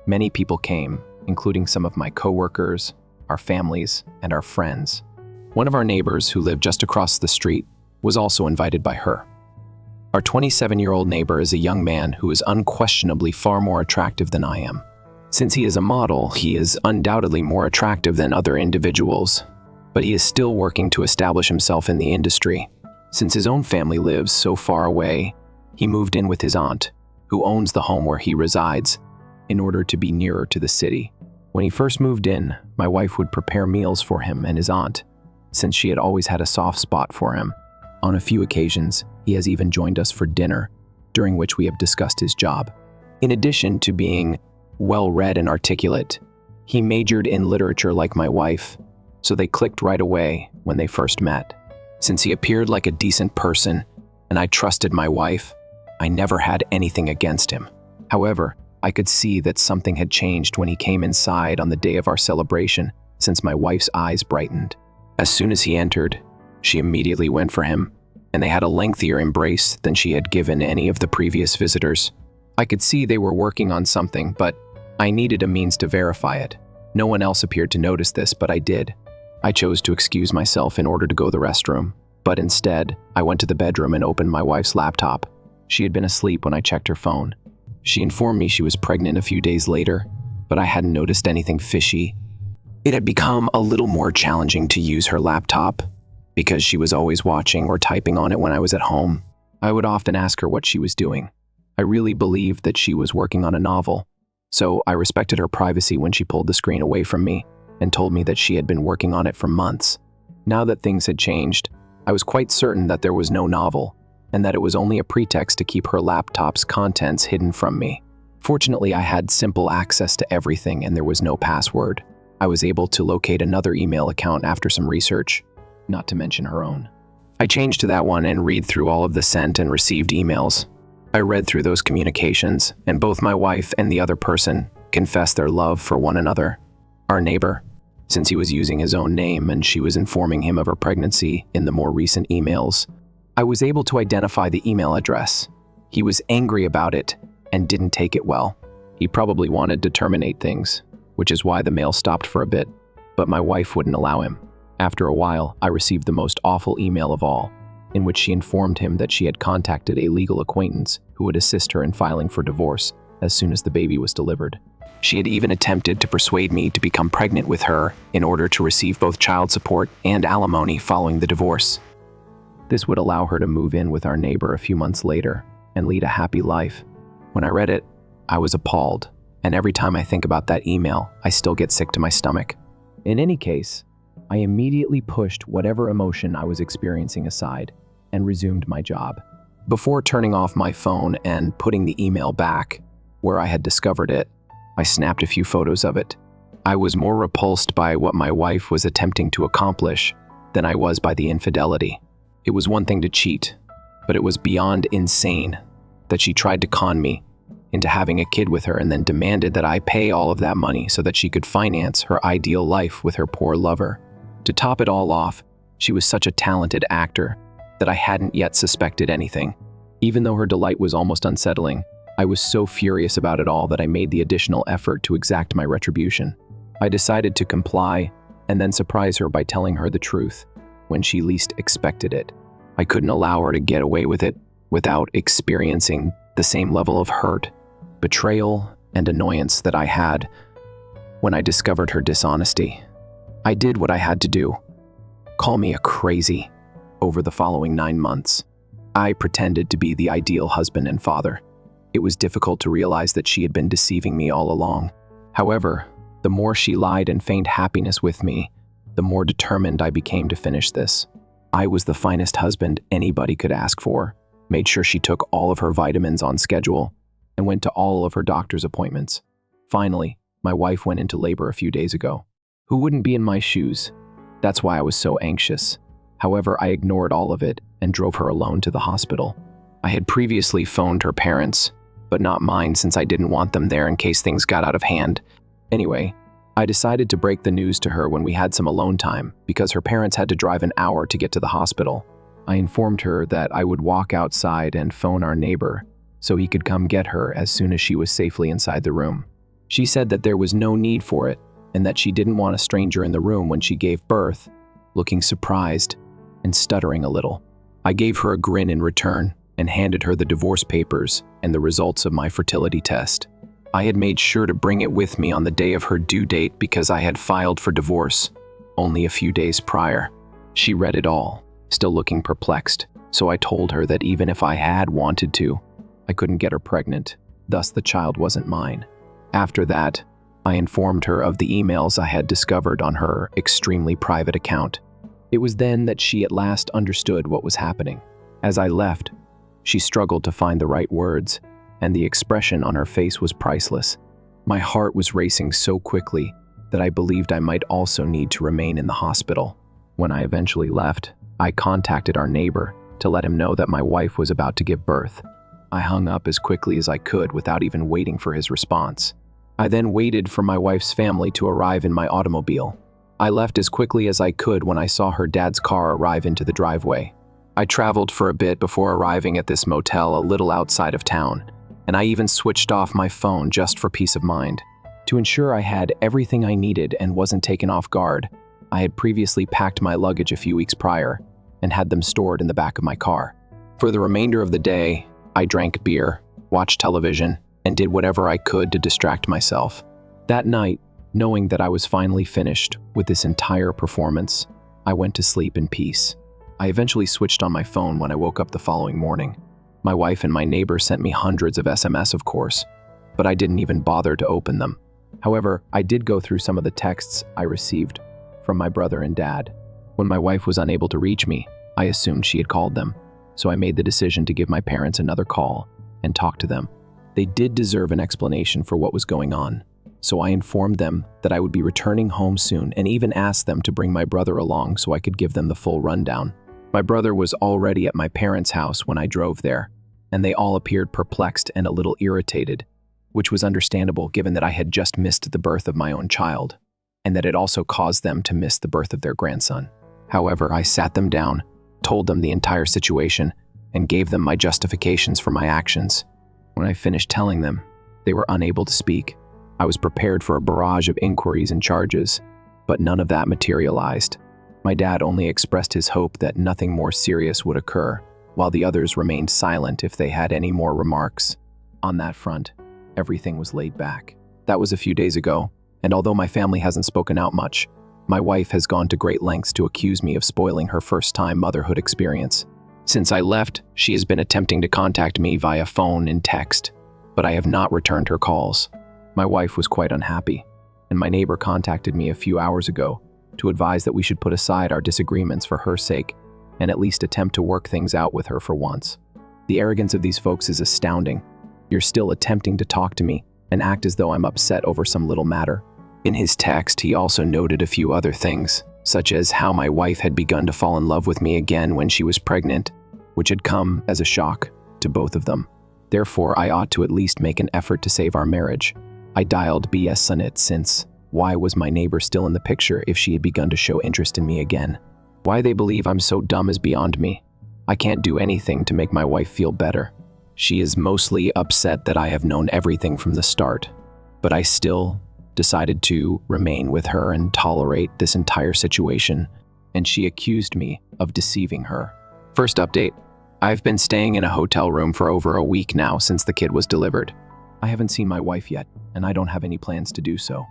Many people came, including some of my coworkers, our families, and our friends. One of our neighbors, who lived just across the street, was also invited by her. Our 27-year-old neighbor is a young man who is unquestionably far more attractive than I am. Since he is a model, he is undoubtedly more attractive than other individuals, but he is still working to establish himself in the industry. Since his own family lives so far away, he moved in with his aunt, who owns the home where he resides, in order to be nearer to the city. When he first moved in, my wife would prepare meals for him and his aunt, since she had always had a soft spot for him. On a few occasions, he has even joined us for dinner, during which we have discussed his job. In addition to being well-read and articulate, he majored in literature like my wife, so they clicked right away when they first met. Since he appeared like a decent person, and I trusted my wife, I never had anything against him. However, I could see that something had changed when he came inside on the day of our celebration, since my wife's eyes brightened. As soon as he entered, she immediately went for him, and they had a lengthier embrace than she had given any of the previous visitors. I could see they were working on something, but I needed a means to verify it. No one else appeared to notice this, but I did. I chose to excuse myself in order to go to the restroom, but instead, I went to the bedroom and opened my wife's laptop. She had been asleep when I checked her phone. She informed me she was pregnant a few days later, but I hadn't noticed anything fishy. It had become a little more challenging to use her laptop, because she was always watching or typing on it when I was at home. I would often ask her what she was doing. I really believed that she was working on a novel, so I respected her privacy when she pulled the screen away from me and told me that she had been working on it for months. Now that things had changed, I was quite certain that there was no novel, and that it was only a pretext to keep her laptop's contents hidden from me. Fortunately, I had simple access to everything and there was no password. I was able to locate another email account after some research, not to mention her own. I changed to that one and read through all of the sent and received emails. I read through those communications, and both my wife and the other person confessed their love for one another. Our neighbor, since he was using his own name and she was informing him of her pregnancy in the more recent emails, I was able to identify the email address. He was angry about it and didn't take it well. He probably wanted to terminate things, which is why the mail stopped for a bit, but my wife wouldn't allow him. After a while, I received the most awful email of all, in which she informed him that she had contacted a legal acquaintance who would assist her in filing for divorce as soon as the baby was delivered. She had even attempted to persuade me to become pregnant with her in order to receive both child support and alimony following the divorce. This would allow her to move in with our neighbor a few months later and lead a happy life. When I read it, I was appalled, and every time I think about that email, I still get sick to my stomach. In any case, I immediately pushed whatever emotion I was experiencing aside and resumed my job. Before turning off my phone and putting the email back where I had discovered it, I snapped a few photos of it. I was more repulsed by what my wife was attempting to accomplish than I was by the infidelity. It was one thing to cheat, but it was beyond insane that she tried to con me into having a kid with her and then demanded that I pay all of that money so that she could finance her ideal life with her poor lover. To top it all off, she was such a talented actor that I hadn't yet suspected anything. Even though her delight was almost unsettling, I was so furious about it all that I made the additional effort to exact my retribution. I decided to comply and then surprise her by telling her the truth when she least expected it. I couldn't allow her to get away with it without experiencing the same level of hurt, betrayal, and annoyance that I had when I discovered her dishonesty. I did what I had to do. Call me a crazy. Over the following 9 months, I pretended to be the ideal husband and father. It was difficult to realize that she had been deceiving me all along. However, the more she lied and feigned happiness with me, the more determined I became to finish this. I was the finest husband anybody could ask for, made sure she took all of her vitamins on schedule, and went to all of her doctor's appointments. Finally, my wife went into labor a few days ago. Who wouldn't be in my shoes? That's why I was so anxious. However, I ignored all of it and drove her alone to the hospital. I had previously phoned her parents, but not mine since I didn't want them there in case things got out of hand. Anyway, I decided to break the news to her when we had some alone time because her parents had to drive an hour to get to the hospital. I informed her that I would walk outside and phone our neighbor so he could come get her as soon as she was safely inside the room. She said that there was no need for it and that she didn't want a stranger in the room when she gave birth, looking surprised and stuttering a little. I gave her a grin in return and handed her the divorce papers and the results of my fertility test. I had made sure to bring it with me on the day of her due date because I had filed for divorce only a few days prior. She read it all, still looking perplexed, so I told her that even if I had wanted to, I couldn't get her pregnant, thus the child wasn't mine. After that, I informed her of the emails I had discovered on her extremely private account. It was then that she at last understood what was happening. As I left, she struggled to find the right words, and the expression on her face was priceless. My heart was racing so quickly that I believed I might also need to remain in the hospital. When I eventually left, I contacted our neighbor to let him know that my wife was about to give birth. I hung up as quickly as I could without even waiting for his response. I then waited for my wife's family to arrive in my automobile. I left as quickly as I could when I saw her dad's car arrive into the driveway. I traveled for a bit before arriving at this motel a little outside of town, and I even switched off my phone just for peace of mind. To ensure I had everything I needed and wasn't taken off guard, I had previously packed my luggage a few weeks prior and had them stored in the back of my car. For the remainder of the day, I drank beer, watched television, and did whatever I could to distract myself. That night, knowing that I was finally finished with this entire performance, I went to sleep in peace. I eventually switched on my phone when I woke up the following morning. My wife and my neighbor sent me hundreds of SMS, of course, but I didn't even bother to open them. However, I did go through some of the texts I received from my brother and dad. When my wife was unable to reach me, I assumed she had called them, so I made the decision to give my parents another call and talk to them. They did deserve an explanation for what was going on, so I informed them that I would be returning home soon and even asked them to bring my brother along so I could give them the full rundown. My brother was already at my parents' house when I drove there, and they all appeared perplexed and a little irritated, which was understandable given that I had just missed the birth of my own child, and that it also caused them to miss the birth of their grandson. However, I sat them down, told them the entire situation, and gave them my justifications for my actions. When I finished telling them, they were unable to speak. I was prepared for a barrage of inquiries and charges, but none of that materialized. My dad only expressed his hope that nothing more serious would occur, while the others remained silent if they had any more remarks. On that front, everything was laid back. That was a few days ago, and although my family hasn't spoken out much, my wife has gone to great lengths to accuse me of spoiling her first-time motherhood experience. Since I left, she has been attempting to contact me via phone and text, but I have not returned her calls. My wife was quite unhappy, and my neighbor contacted me a few hours ago to advise that we should put aside our disagreements for her sake and at least attempt to work things out with her for once. The arrogance of these folks is astounding. You're still attempting to talk to me and act as though I'm upset over some little matter. In his text, he also noted a few other things, such as how my wife had begun to fall in love with me again when she was pregnant, which had come as a shock to both of them. Therefore, I ought to at least make an effort to save our marriage. I dialed BS on it since why was my neighbor still in the picture if she had begun to show interest in me again? Why they believe I'm so dumb is beyond me. I can't do anything to make my wife feel better. She is mostly upset that I have known everything from the start, but I still decided to remain with her and tolerate this entire situation, and she accused me of deceiving her. First update, I've been staying in a hotel room for over a week now since the kid was delivered. I haven't seen my wife yet, and I don't have any plans to do so.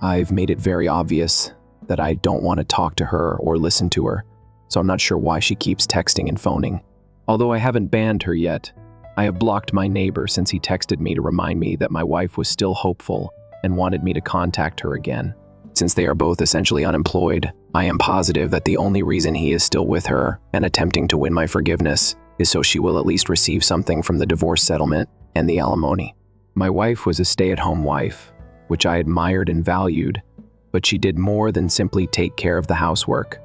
I've made it very obvious that I don't want to talk to her or listen to her, so I'm not sure why she keeps texting and phoning. Although I haven't banned her yet, I have blocked my neighbor since he texted me to remind me that my wife was still hopeful and wanted me to contact her again. Since they are both essentially unemployed, I am positive that the only reason he is still with her and attempting to win my forgiveness is so she will at least receive something from the divorce settlement and the alimony. My wife was a stay-at-home wife, which I admired and valued, but she did more than simply take care of the housework.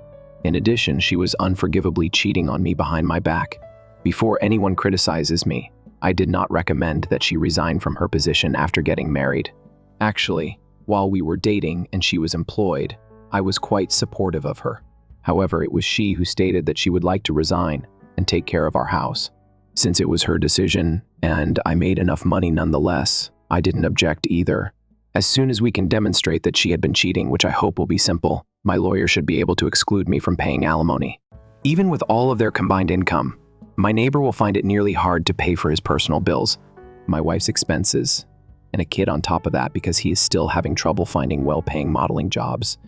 In addition, she was unforgivably cheating on me behind my back. Before anyone criticizes me, I did not recommend that she resign from her position after getting married. Actually, while we were dating and she was employed, I was quite supportive of her. However, it was she who stated that she would like to resign and take care of our house. Since it was her decision, and I made enough money nonetheless, I didn't object either. As soon as we can demonstrate that she had been cheating, which I hope will be simple, my lawyer should be able to exclude me from paying alimony. Even with all of their combined income, my neighbor will find it nearly hard to pay for his personal bills, my wife's expenses, and a kid on top of that because he is still having trouble finding well-paying modeling jobs.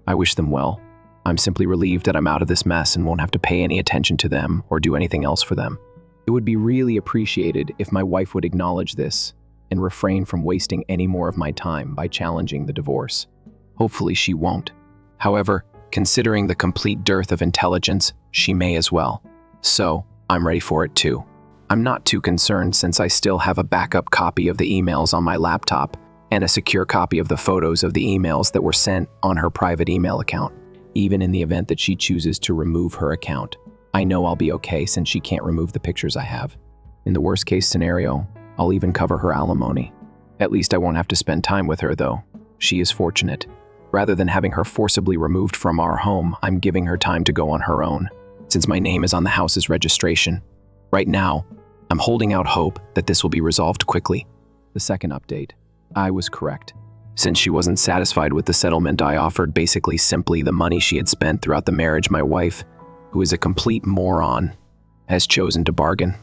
I wish them well. I'm simply relieved that I'm out of this mess and won't have to pay any attention to them or do anything else for them. It would be really appreciated if my wife would acknowledge this and refrain from wasting any more of my time by challenging the divorce. Hopefully she won't. However, considering the complete dearth of intelligence, she may as well. So, I'm ready for it too. I'm not too concerned since I still have a backup copy of the emails on my laptop and a secure copy of the photos of the emails that were sent on her private email account. Even in the event that she chooses to remove her account, I know I'll be okay since she can't remove the pictures I have. In the worst case scenario, I'll even cover her alimony. At least I won't have to spend time with her though. She is fortunate. Rather than having her forcibly removed from our home, I'm giving her time to go on her own, since my name is on the house's registration. Right now, I'm holding out hope that this will be resolved quickly. The second update, I was correct. Since she wasn't satisfied with the settlement I offered, basically simply the money she had spent throughout the marriage, my wife, who is a complete moron, has chosen to bargain.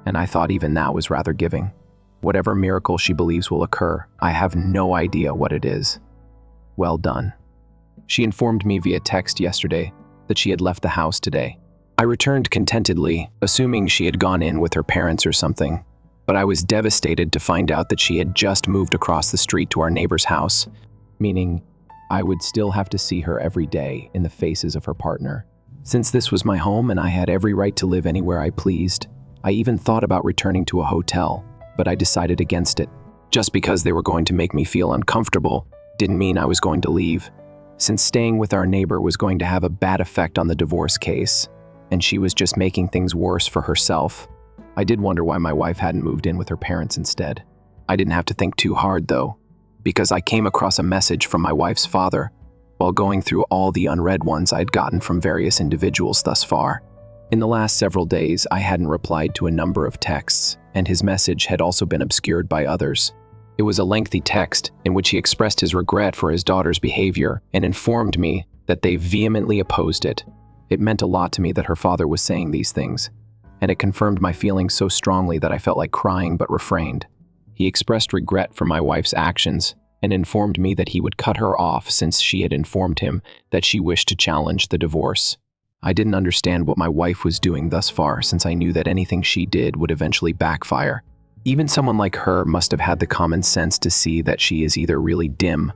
And I thought even that was rather giving. Whatever miracle she believes will occur, I have no idea what it is. Well done. She informed me via text yesterday that she had left the house today. I returned contentedly, assuming she had gone in with her parents or something, but I was devastated to find out that she had just moved across the street to our neighbor's house, meaning I would still have to see her every day in the faces of her partner. Since this was my home and I had every right to live anywhere I pleased, I even thought about returning to a hotel, but I decided against it. Just because they were going to make me feel uncomfortable didn't mean I was going to leave. Since staying with our neighbor was going to have a bad effect on the divorce case, and she was just making things worse for herself, I did wonder why my wife hadn't moved in with her parents instead. I didn't have to think too hard though, because I came across a message from my wife's father while going through all the unread ones I'd gotten from various individuals thus far. In the last several days, I hadn't replied to a number of texts, and his message had also been obscured by others. It was a lengthy text in which he expressed his regret for his daughter's behavior and informed me that they vehemently opposed it. It meant a lot to me that her father was saying these things, and it confirmed my feelings so strongly that I felt like crying but refrained. He expressed regret for my wife's actions and informed me that he would cut her off since she had informed him that she wished to challenge the divorce. I didn't understand what my wife was doing thus far since I knew that anything she did would eventually backfire. Even someone like her must have had the common sense to see that she is either really dim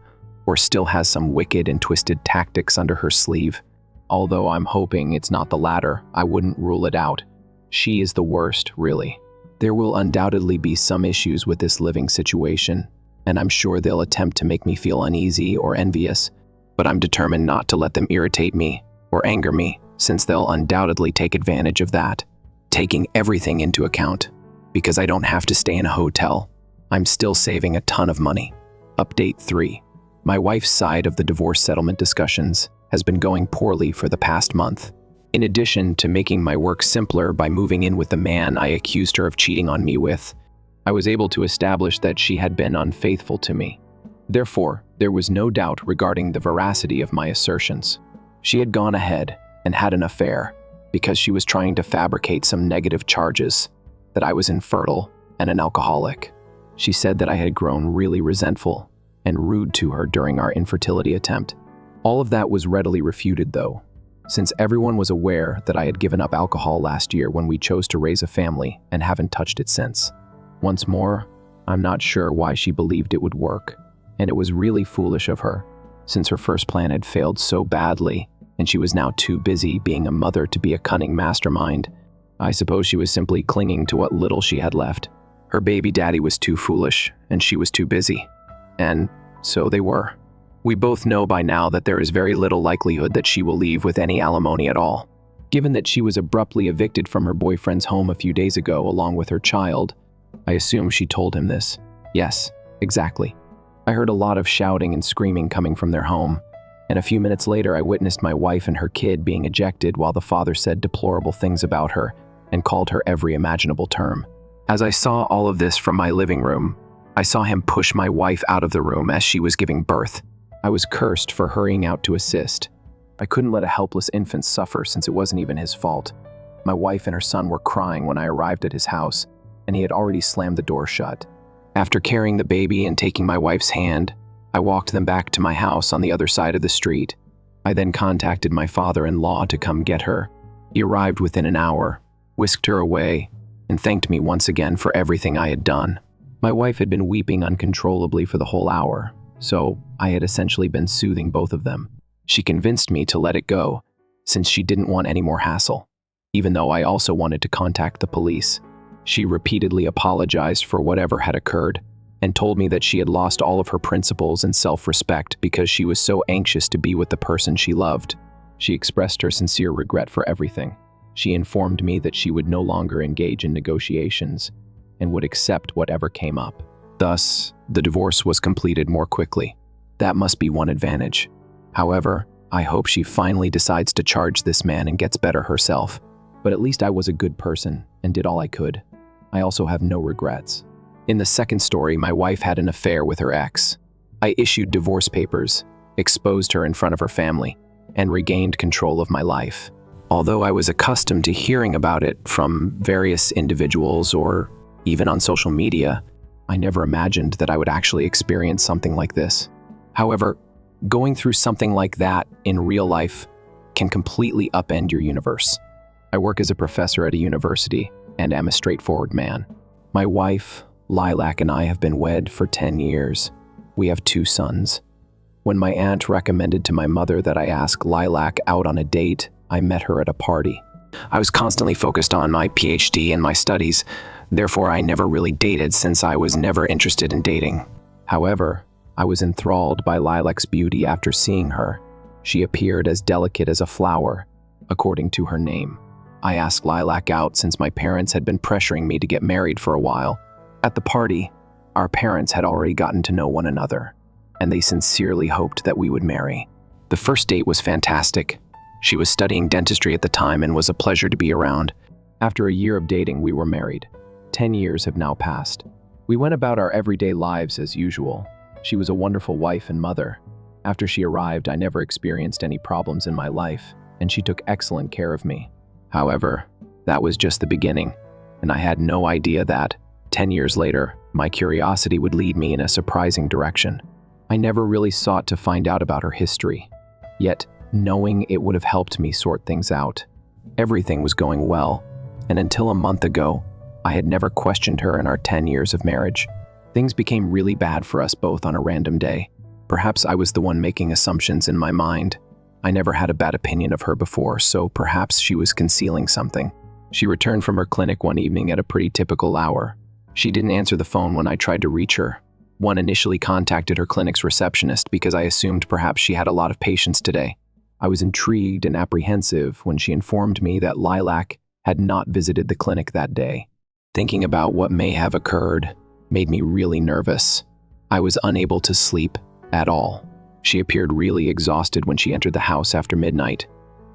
or still has some wicked and twisted tactics under her sleeve. Although I'm hoping it's not the latter, I wouldn't rule it out. She is the worst, really. There will undoubtedly be some issues with this living situation, and I'm sure they'll attempt to make me feel uneasy or envious, but I'm determined not to let them irritate me or anger me, since they'll undoubtedly take advantage of that. Taking everything into account, because I don't have to stay in a hotel. I'm still saving a ton of money. Update 3. My wife's side of the divorce settlement discussions has been going poorly for the past month. In addition to making my work simpler by moving in with the man I accused her of cheating on me with, I was able to establish that she had been unfaithful to me. Therefore, there was no doubt regarding the veracity of my assertions. She had gone ahead and had an affair because she was trying to fabricate some negative charges, that I was infertile and an alcoholic. She said that I had grown really resentful and rude to her during our infertility attempt. All of that was readily refuted though, since everyone was aware that I had given up alcohol last year when we chose to raise a family and haven't touched it since. Once more, I'm not sure why she believed it would work, and it was really foolish of her, since her first plan had failed so badly and she was now too busy being a mother to be a cunning mastermind. I suppose she was simply clinging to what little she had left. Her baby daddy was too foolish, and she was too busy. And so they were. We both know by now that there is very little likelihood that she will leave with any alimony at all. Given that she was abruptly evicted from her boyfriend's home a few days ago along with her child, I assume she told him this. Yes, exactly. I heard a lot of shouting and screaming coming from their home, and a few minutes later I witnessed my wife and her kid being ejected while the father said deplorable things about her and called her every imaginable term. As I saw all of this from my living room, I saw him push my wife out of the room as she was giving birth. I was cursed for hurrying out to assist. I couldn't let a helpless infant suffer since it wasn't even his fault. My wife and her son were crying when I arrived at his house, and he had already slammed the door shut. After carrying the baby and taking my wife's hand, I walked them back to my house on the other side of the street. I then contacted my father-in-law to come get her. He arrived within an hour, whisked her away, and thanked me once again for everything I had done. My wife had been weeping uncontrollably for the whole hour, so I had essentially been soothing both of them. She convinced me to let it go, since she didn't want any more hassle, even though I also wanted to contact the police. She repeatedly apologized for whatever had occurred, and told me that she had lost all of her principles and self-respect because she was so anxious to be with the person she loved. She expressed her sincere regret for everything. She informed me that she would no longer engage in negotiations and would accept whatever came up. Thus, the divorce was completed more quickly. That must be one advantage. However, I hope she finally decides to charge this man and gets better herself. But at least I was a good person and did all I could. I also have no regrets. In the second story, my wife had an affair with her ex. I issued divorce papers, exposed her in front of her family, and regained control of my life. Although I was accustomed to hearing about it from various individuals or even on social media, I never imagined that I would actually experience something like this. However, going through something like that in real life can completely upend your universe. I work as a professor at a university and am a straightforward man. My wife, Lilac, and I have been wed for 10 years. We have 2 sons. When my aunt recommended to my mother that I ask Lilac out on a date, I met her at a party. I was constantly focused on my PhD and my studies, therefore I never really dated since I was never interested in dating. However, I was enthralled by Lilac's beauty after seeing her. She appeared as delicate as a flower, according to her name. I asked Lilac out since my parents had been pressuring me to get married for a while. At the party, our parents had already gotten to know one another, and they sincerely hoped that we would marry. The first date was fantastic. She was studying dentistry at the time and was a pleasure to be around. After a year of dating, we were married. 10 years have now passed. We went about our everyday lives as usual. She was a wonderful wife and mother. After she arrived, I never experienced any problems in my life, and she took excellent care of me. However, that was just the beginning, and I had no idea that, 10 years later, my curiosity would lead me in a surprising direction. I never really sought to find out about her history, yet knowing it would have helped me sort things out. Everything was going well, and until a month ago, I had never questioned her in our 10 years of marriage. Things became really bad for us both on a random day. Perhaps I was the one making assumptions in my mind. I never had a bad opinion of her before, so perhaps she was concealing something. She returned from her clinic one evening at a pretty typical hour. She didn't answer the phone when I tried to reach her. One initially contacted her clinic's receptionist because I assumed perhaps she had a lot of patients today. I was intrigued and apprehensive when she informed me that Lilac had not visited the clinic that day. Thinking about what may have occurred made me really nervous. I was unable to sleep at all. She appeared really exhausted when she entered the house after midnight.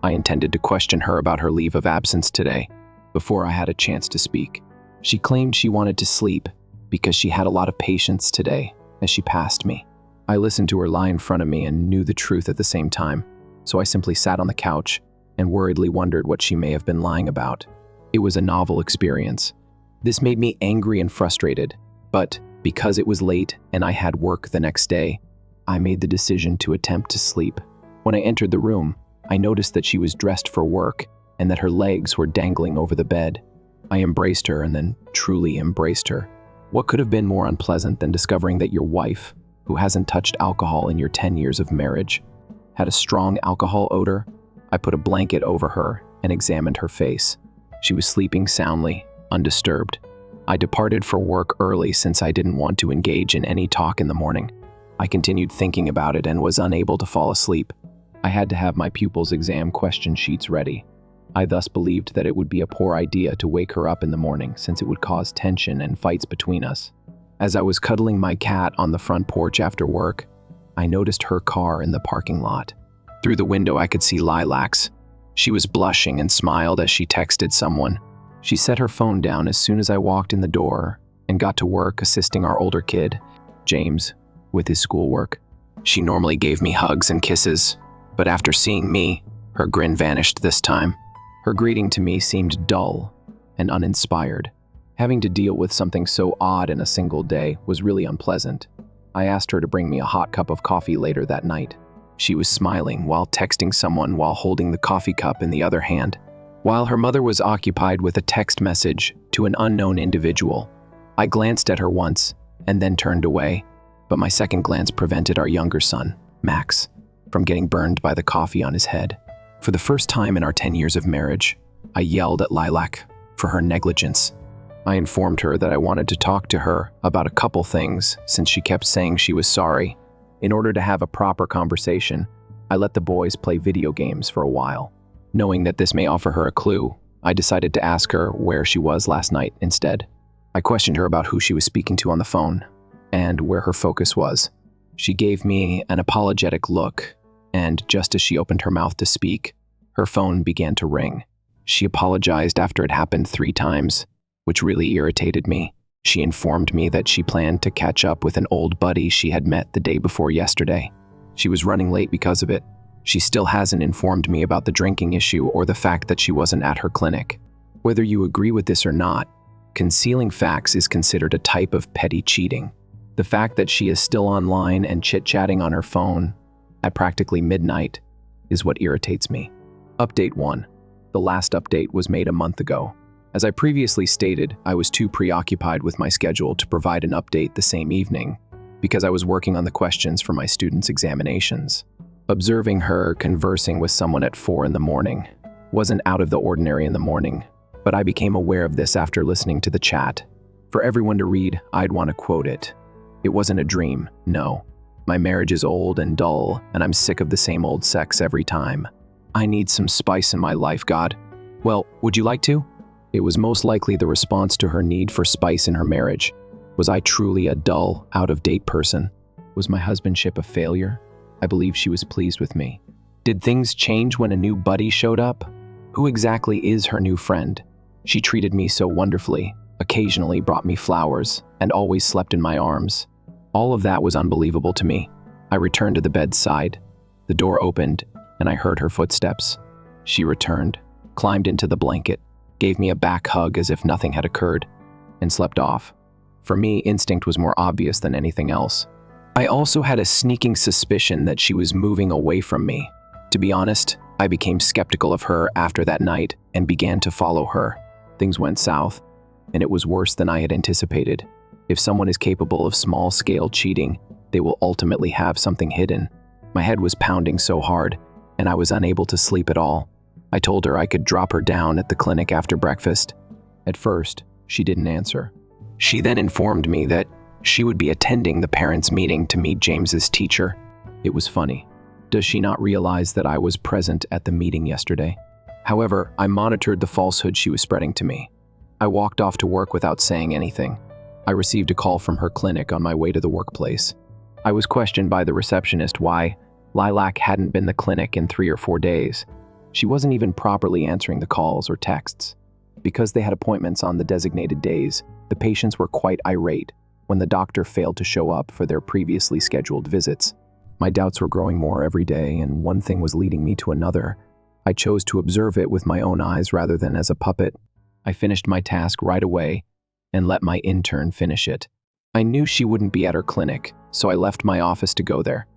I intended to question her about her leave of absence today, before I had a chance to speak. She claimed she wanted to sleep because she had a lot of patience today as she passed me. I listened to her lie in front of me and knew the truth at the same time, so I simply sat on the couch and worriedly wondered what she may have been lying about. It was a novel experience. This made me angry and frustrated, but because it was late and I had work the next day, I made the decision to attempt to sleep. When I entered the room, I noticed that she was dressed for work and that her legs were dangling over the bed. I embraced her and then truly embraced her. What could have been more unpleasant than discovering that your wife, who hasn't touched alcohol in your 10 years of marriage, had a strong alcohol odor? I put a blanket over her and examined her face. She was sleeping soundly, undisturbed. I departed for work early since I didn't want to engage in any talk in the morning. I continued thinking about it and was unable to fall asleep. I had to have my pupils' exam question sheets ready. I thus believed that it would be a poor idea to wake her up in the morning since it would cause tension and fights between us. As I was cuddling my cat on the front porch after work, I noticed her car in the parking lot. Through the window I could see lilacs. She was blushing and smiled as she texted someone. She set her phone down as soon as I walked in the door and got to work assisting our older kid, James, with his schoolwork. She normally gave me hugs and kisses, but after seeing me, her grin vanished this time. Her greeting to me seemed dull and uninspired. Having to deal with something so odd in a single day was really unpleasant. I asked her to bring me a hot cup of coffee later that night. She was smiling while texting someone while holding the coffee cup in the other hand, while her mother was occupied with a text message to an unknown individual. I glanced at her once and then turned away, but my second glance prevented our younger son, Max, from getting burned by the coffee on his head. For the first time in our 10 years of marriage, I yelled at Lilac for her negligence. I informed her that I wanted to talk to her about a couple things since she kept saying she was sorry. In order to have a proper conversation, I let the boys play video games for a while. Knowing that this may offer her a clue, I decided to ask her where she was last night instead. I questioned her about who she was speaking to on the phone and where her focus was. She gave me an apologetic look, and just as she opened her mouth to speak, her phone began to ring. She apologized after it happened 3 times, which really irritated me. She informed me that she planned to catch up with an old buddy she had met the day before yesterday. She was running late because of it. She still hasn't informed me about the drinking issue or the fact that she wasn't at her clinic. Whether you agree with this or not, concealing facts is considered a type of petty cheating. The fact that she is still online and chit-chatting on her phone at practically midnight is what irritates me. Update 1. The last update was made a month ago. As I previously stated, I was too preoccupied with my schedule to provide an update the same evening because I was working on the questions for my students' examinations. Observing her conversing with someone at 4 in the morning wasn't out of the ordinary in the morning, but I became aware of this after listening to the chat. For everyone to read, I'd want to quote it. It wasn't a dream, no. My marriage is old and dull, and I'm sick of the same old sex every time. I need some spice in my life, God. Well, would you like to? It was most likely the response to her need for spice in her marriage. Was I truly a dull, out-of-date person? Was my husbandship a failure? I believe she was pleased with me. Did things change when a new buddy showed up? Who exactly is her new friend? She treated me so wonderfully, occasionally brought me flowers, and always slept in my arms. All of that was unbelievable to me. I returned to the bedside. The door opened, and I heard her footsteps. She returned, climbed into the blanket, gave me a back hug as if nothing had occurred, and slept off. For me, instinct was more obvious than anything else. I also had a sneaking suspicion that she was moving away from me. To be honest, I became skeptical of her after that night and began to follow her. Things went south, and it was worse than I had anticipated. If someone is capable of small-scale cheating, they will ultimately have something hidden. My head was pounding so hard, and I was unable to sleep at all. I told her I could drop her down at the clinic after breakfast. At first, she didn't answer. She then informed me that she would be attending the parents' meeting to meet James's teacher. It was funny. Does she not realize that I was present at the meeting yesterday? However, I monitored the falsehood she was spreading to me. I walked off to work without saying anything. I received a call from her clinic on my way to the workplace. I was questioned by the receptionist why Lilac hadn't been to the clinic in 3 or 4 days. She wasn't even properly answering the calls or texts. Because they had appointments on the designated days, the patients were quite irate when the doctor failed to show up for their previously scheduled visits. My doubts were growing more every day, and one thing was leading me to another. I chose to observe it with my own eyes rather than as a puppet. I finished my task right away and let my intern finish it. I knew she wouldn't be at her clinic, so I left my office to go there.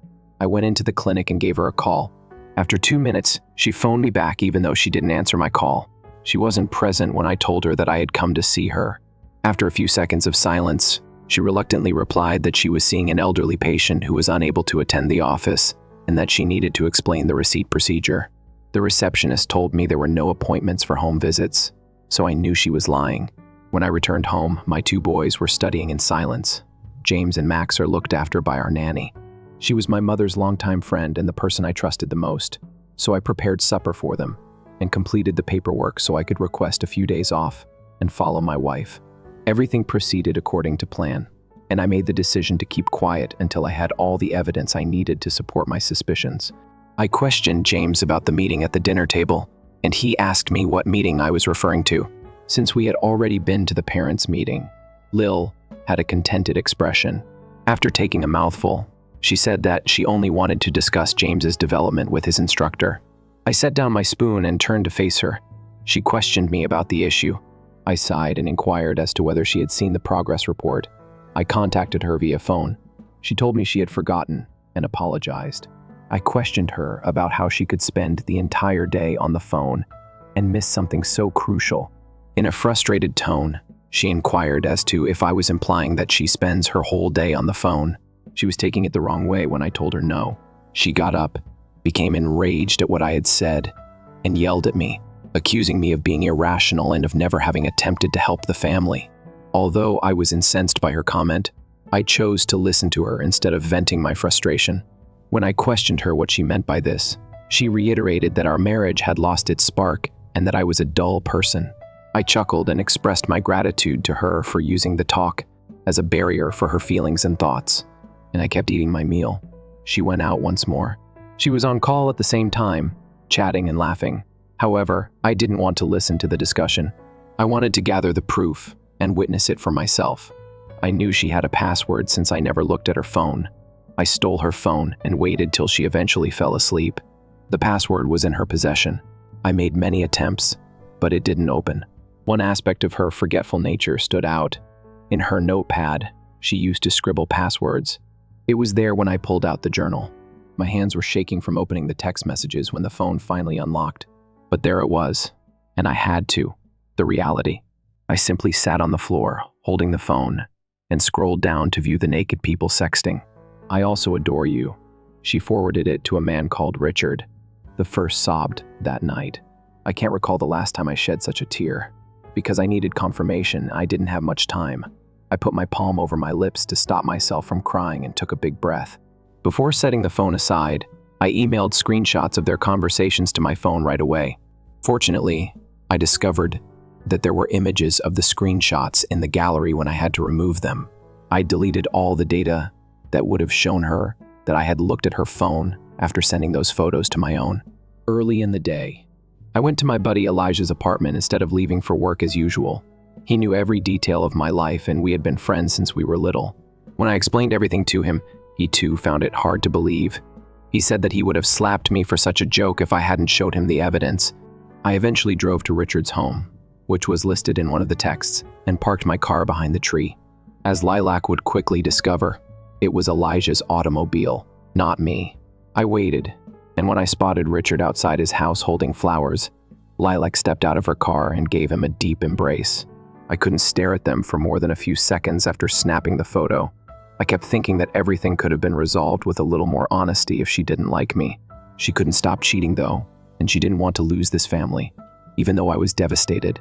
I went into the clinic and gave her a call. After 2 minutes, she phoned me back even though she didn't answer my call. She wasn't present when I told her that I had come to see her. After a few seconds of silence, she reluctantly replied that she was seeing an elderly patient who was unable to attend the office and that she needed to explain the receipt procedure. The receptionist told me there were no appointments for home visits, so I knew she was lying. When I returned home, my 2 boys were studying in silence. James and Max are looked after by our nanny. She was my mother's longtime friend and the person I trusted the most, so I prepared supper for them and completed the paperwork so I could request a few days off and follow my wife. Everything proceeded according to plan, and I made the decision to keep quiet until I had all the evidence I needed to support my suspicions. I questioned James about the meeting at the dinner table, and he asked me what meeting I was referring to. Since we had already been to the parents' meeting, Lil had a contented expression. After taking a mouthful, she said that she only wanted to discuss James's development with his instructor. I set down my spoon and turned to face her. She questioned me about the issue. I sighed and inquired as to whether she had seen the progress report. I contacted her via phone. She told me she had forgotten and apologized. I questioned her about how she could spend the entire day on the phone and miss something so crucial. In a frustrated tone, she inquired as to if I was implying that she spends her whole day on the phone. She was taking it the wrong way when I told her no. She got up, became enraged at what I had said, and yelled at me, accusing me of being irrational and of never having attempted to help the family. Although I was incensed by her comment, I chose to listen to her instead of venting my frustration. When I questioned her what she meant by this, she reiterated that our marriage had lost its spark and that I was a dull person. I chuckled and expressed my gratitude to her for using the talk as a barrier for her feelings and thoughts, and I kept eating my meal. She went out once more. She was on call at the same time, chatting and laughing. However, I didn't want to listen to the discussion. I wanted to gather the proof and witness it for myself. I knew she had a password since I never looked at her phone. I stole her phone and waited till she eventually fell asleep. The password was in her possession. I made many attempts, but it didn't open. One aspect of her forgetful nature stood out. In her notepad, she used to scribble passwords. It was there when I pulled out the journal. My hands were shaking from opening the text messages when the phone finally unlocked. But there it was, and I had to. The reality. I simply sat on the floor, holding the phone, and scrolled down to view the naked people sexting. I also adore you. She forwarded it to a man called Richard. The first sobbed that night. I can't recall the last time I shed such a tear. Because I needed confirmation, I didn't have much time. I put my palm over my lips to stop myself from crying and took a big breath. Before setting the phone aside, I emailed screenshots of their conversations to my phone right away. Fortunately, I discovered that there were images of the screenshots in the gallery when I had to remove them. I deleted all the data that would have shown her that I had looked at her phone after sending those photos to my own. Early in the day, I went to my buddy Elijah's apartment instead of leaving for work as usual. He knew every detail of my life and we had been friends since we were little. When I explained everything to him, he too found it hard to believe. He said that he would have slapped me for such a joke if I hadn't showed him the evidence. I eventually drove to Richard's home, which was listed in one of the texts, and parked my car behind the tree. As Lilac would quickly discover, it was Elijah's automobile, not me. I waited, and when I spotted Richard outside his house holding flowers, Lilac stepped out of her car and gave him a deep embrace. I couldn't stare at them for more than a few seconds after snapping the photo. I kept thinking that everything could have been resolved with a little more honesty if she didn't like me. She couldn't stop cheating though, and she didn't want to lose this family, even though I was devastated.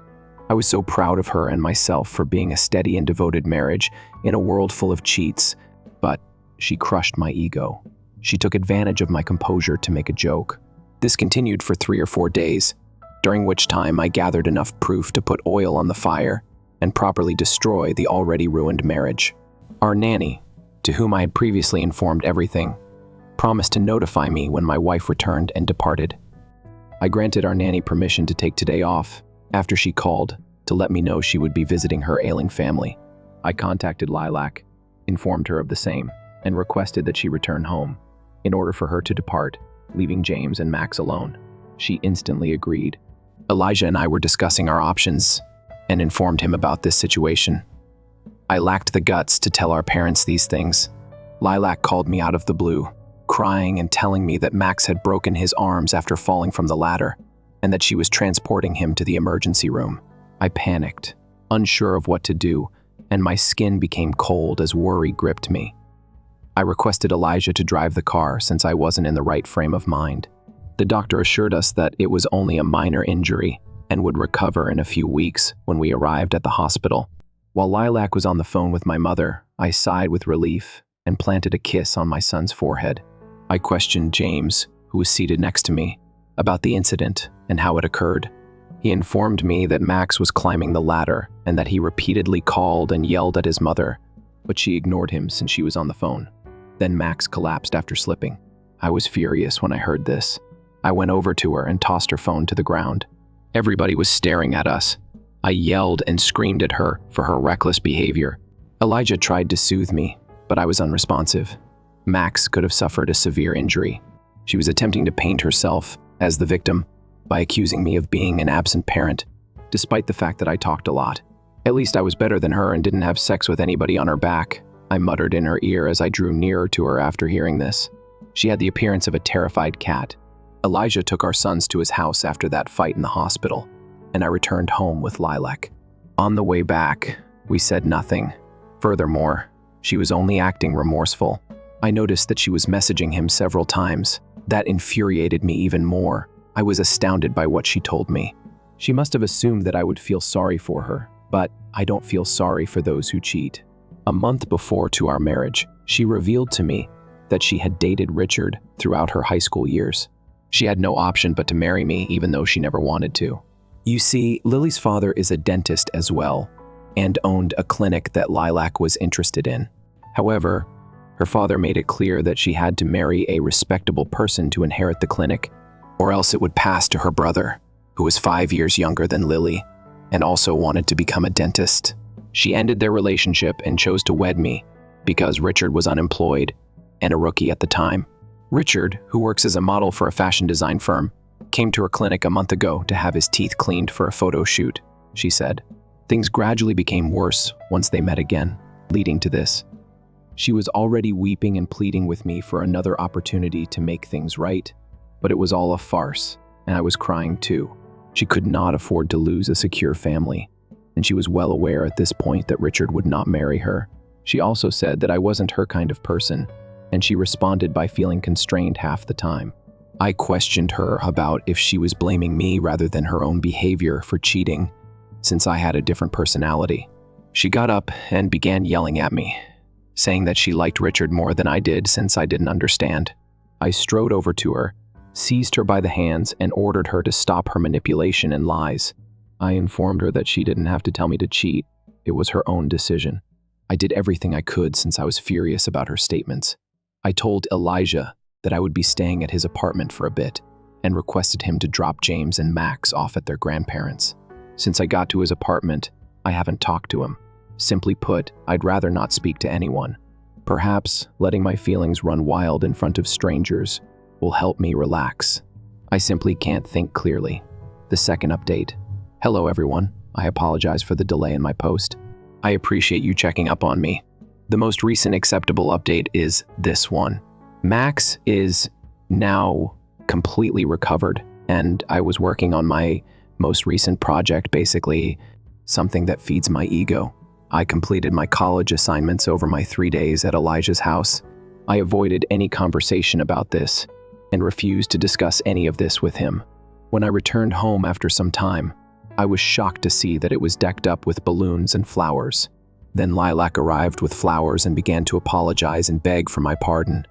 I was so proud of her and myself for being a steady and devoted marriage in a world full of cheats, but she crushed my ego. She took advantage of my composure to make a joke. This continued for 3 or 4 days, during which time I gathered enough proof to put oil on the fire and properly destroy the already ruined marriage. Our nanny, to whom I had previously informed everything, promised to notify me when my wife returned and departed. I granted our nanny permission to take today off after she called to let me know she would be visiting her ailing family. I contacted Lilac, informed her of the same, and requested that she return home in order for her to depart, leaving James and Max alone. She instantly agreed. Elijah and I were discussing our options and informed him about this situation. I lacked the guts to tell our parents these things. Lilac called me out of the blue, crying and telling me that Max had broken his arms after falling from the ladder and that she was transporting him to the emergency room. I panicked, unsure of what to do, and my skin became cold as worry gripped me. I requested Elijah to drive the car since I wasn't in the right frame of mind. The doctor assured us that it was only a minor injury and would recover in a few weeks when we arrived at the hospital. While Lilac was on the phone with my mother, I sighed with relief and planted a kiss on my son's forehead. I questioned James, who was seated next to me, about the incident and how it occurred. He informed me that Max was climbing the ladder and that he repeatedly called and yelled at his mother, but she ignored him since she was on the phone. Then Max collapsed after slipping. I was furious when I heard this. I went over to her and tossed her phone to the ground. Everybody was staring at us. I yelled and screamed at her for her reckless behavior. Elijah tried to soothe me, but I was unresponsive. Max could have suffered a severe injury. She was attempting to paint herself as the victim by accusing me of being an absent parent, despite the fact that I talked a lot. At least I was better than her and didn't have sex with anybody on her back, I muttered in her ear as I drew nearer to her after hearing this. She had the appearance of a terrified cat. Elijah took our sons to his house after that fight in the hospital, and I returned home with Lilac. On the way back, we said nothing. Furthermore, she was only acting remorseful. I noticed that she was messaging him several times. That infuriated me even more. I was astounded by what she told me. She must have assumed that I would feel sorry for her, but I don't feel sorry for those who cheat. A month before to our marriage, she revealed to me that she had dated Richard throughout her high school years. She had no option but to marry me, even though she never wanted to. You see, Lily's father is a dentist as well, and owned a clinic that Lilac was interested in. However, her father made it clear that she had to marry a respectable person to inherit the clinic, or else it would pass to her brother, who was 5 years younger than Lily, and also wanted to become a dentist. She ended their relationship and chose to wed me because Richard was unemployed and a rookie at the time. Richard, who works as a model for a fashion design firm, came to her clinic a month ago to have his teeth cleaned for a photo shoot, she said. Things gradually became worse once they met again, leading to this. She was already weeping and pleading with me for another opportunity to make things right, but it was all a farce, and I was crying too. She could not afford to lose a secure family, and she was well aware at this point that Richard would not marry her. She also said that I wasn't her kind of person, and she responded by feeling constrained half the time. I questioned her about if she was blaming me rather than her own behavior for cheating, since I had a different personality. She got up and began yelling at me, saying that she liked Richard more than I did since I didn't understand. I strode over to her, seized her by the hands, and ordered her to stop her manipulation and lies. I informed her that she didn't have to tell me to cheat. It was her own decision. I did everything I could since I was furious about her statements. I told Elijah that I would be staying at his apartment for a bit and requested him to drop James and Max off at their grandparents'. Since I got to his apartment, I haven't talked to him. Simply put, I'd rather not speak to anyone. Perhaps letting my feelings run wild in front of strangers will help me relax. I simply can't think clearly. The second update. Hello everyone. I apologize for the delay in my post. I appreciate you checking up on me. The most recent acceptable update is this one. Max is now completely recovered, and I was working on my most recent project, basically something that feeds my ego. I completed my college assignments over my 3 days at Elijah's house. I avoided any conversation about this and refused to discuss any of this with him. When I returned home after some time, I was shocked to see that it was decked up with balloons and flowers. Then Lilac arrived with flowers and began to apologize and beg for my pardon.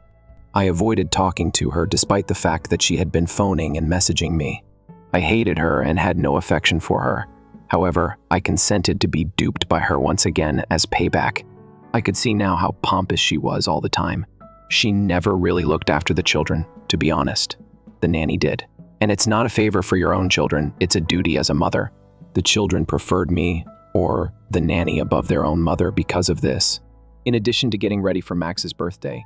I avoided talking to her despite the fact that she had been phoning and messaging me. I hated her and had no affection for her. However, I consented to be duped by her once again as payback. I could see now how pompous she was all the time. She never really looked after the children, to be honest. The nanny did. And it's not a favor for your own children, it's a duty as a mother. The children preferred me, or the nanny, above their own mother because of this. In addition to getting ready for Max's birthday,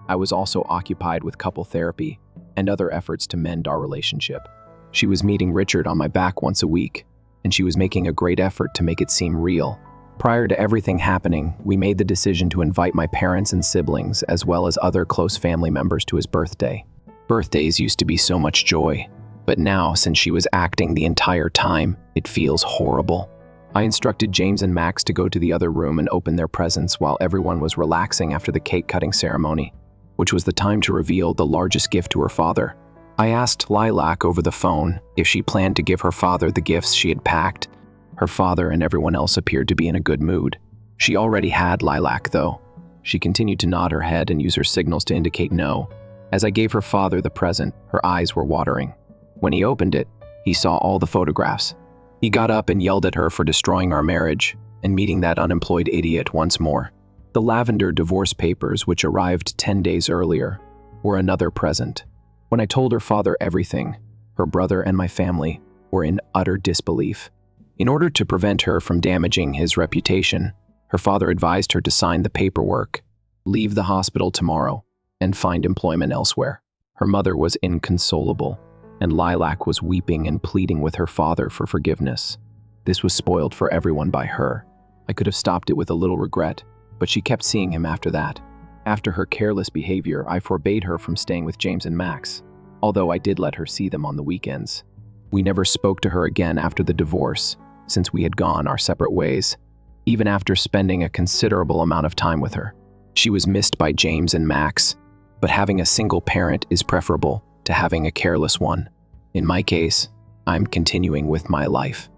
I was also occupied with couple therapy and other efforts to mend our relationship. She was meeting Richard on my back once a week, and she was making a great effort to make it seem real. Prior to everything happening, we made the decision to invite my parents and siblings, as well as other close family members, to his birthday. Birthdays used to be so much joy, but now, since she was acting the entire time, it feels horrible. I instructed James and Max to go to the other room and open their presents while everyone was relaxing after the cake-cutting ceremony, which was the time to reveal the largest gift to her father. I asked Lilac over the phone if she planned to give her father the gifts she had packed. Her father and everyone else appeared to be in a good mood. She already had Lilac, though. She continued to nod her head and use her signals to indicate no. As I gave her father the present, her eyes were watering. When he opened it, he saw all the photographs. He got up and yelled at her for destroying our marriage and meeting that unemployed idiot once more. The lavender divorce papers, which arrived 10 days earlier, were another present. When I told her father everything, her brother and my family were in utter disbelief. In order to prevent her from damaging his reputation, her father advised her to sign the paperwork, leave the hospital tomorrow, and find employment elsewhere. Her mother was inconsolable, and Lilac was weeping and pleading with her father for forgiveness. This was spoiled for everyone by her. I could have stopped it with a little regret, but she kept seeing him after that. After her careless behavior, I forbade her from staying with James and Max, although I did let her see them on the weekends. We never spoke to her again after the divorce, since we had gone our separate ways, even after spending a considerable amount of time with her. She was missed by James and Max, but having a single parent is preferable to having a careless one. In my case, I'm continuing with my life,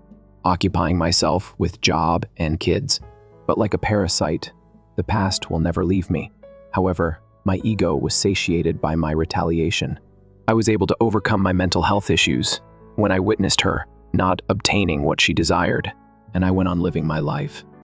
occupying myself with job and kids, but like a parasite, the past will never leave me. However, my ego was satiated by my retaliation. I was able to overcome my mental health issues when I witnessed her not obtaining what she desired, and I went on living my life.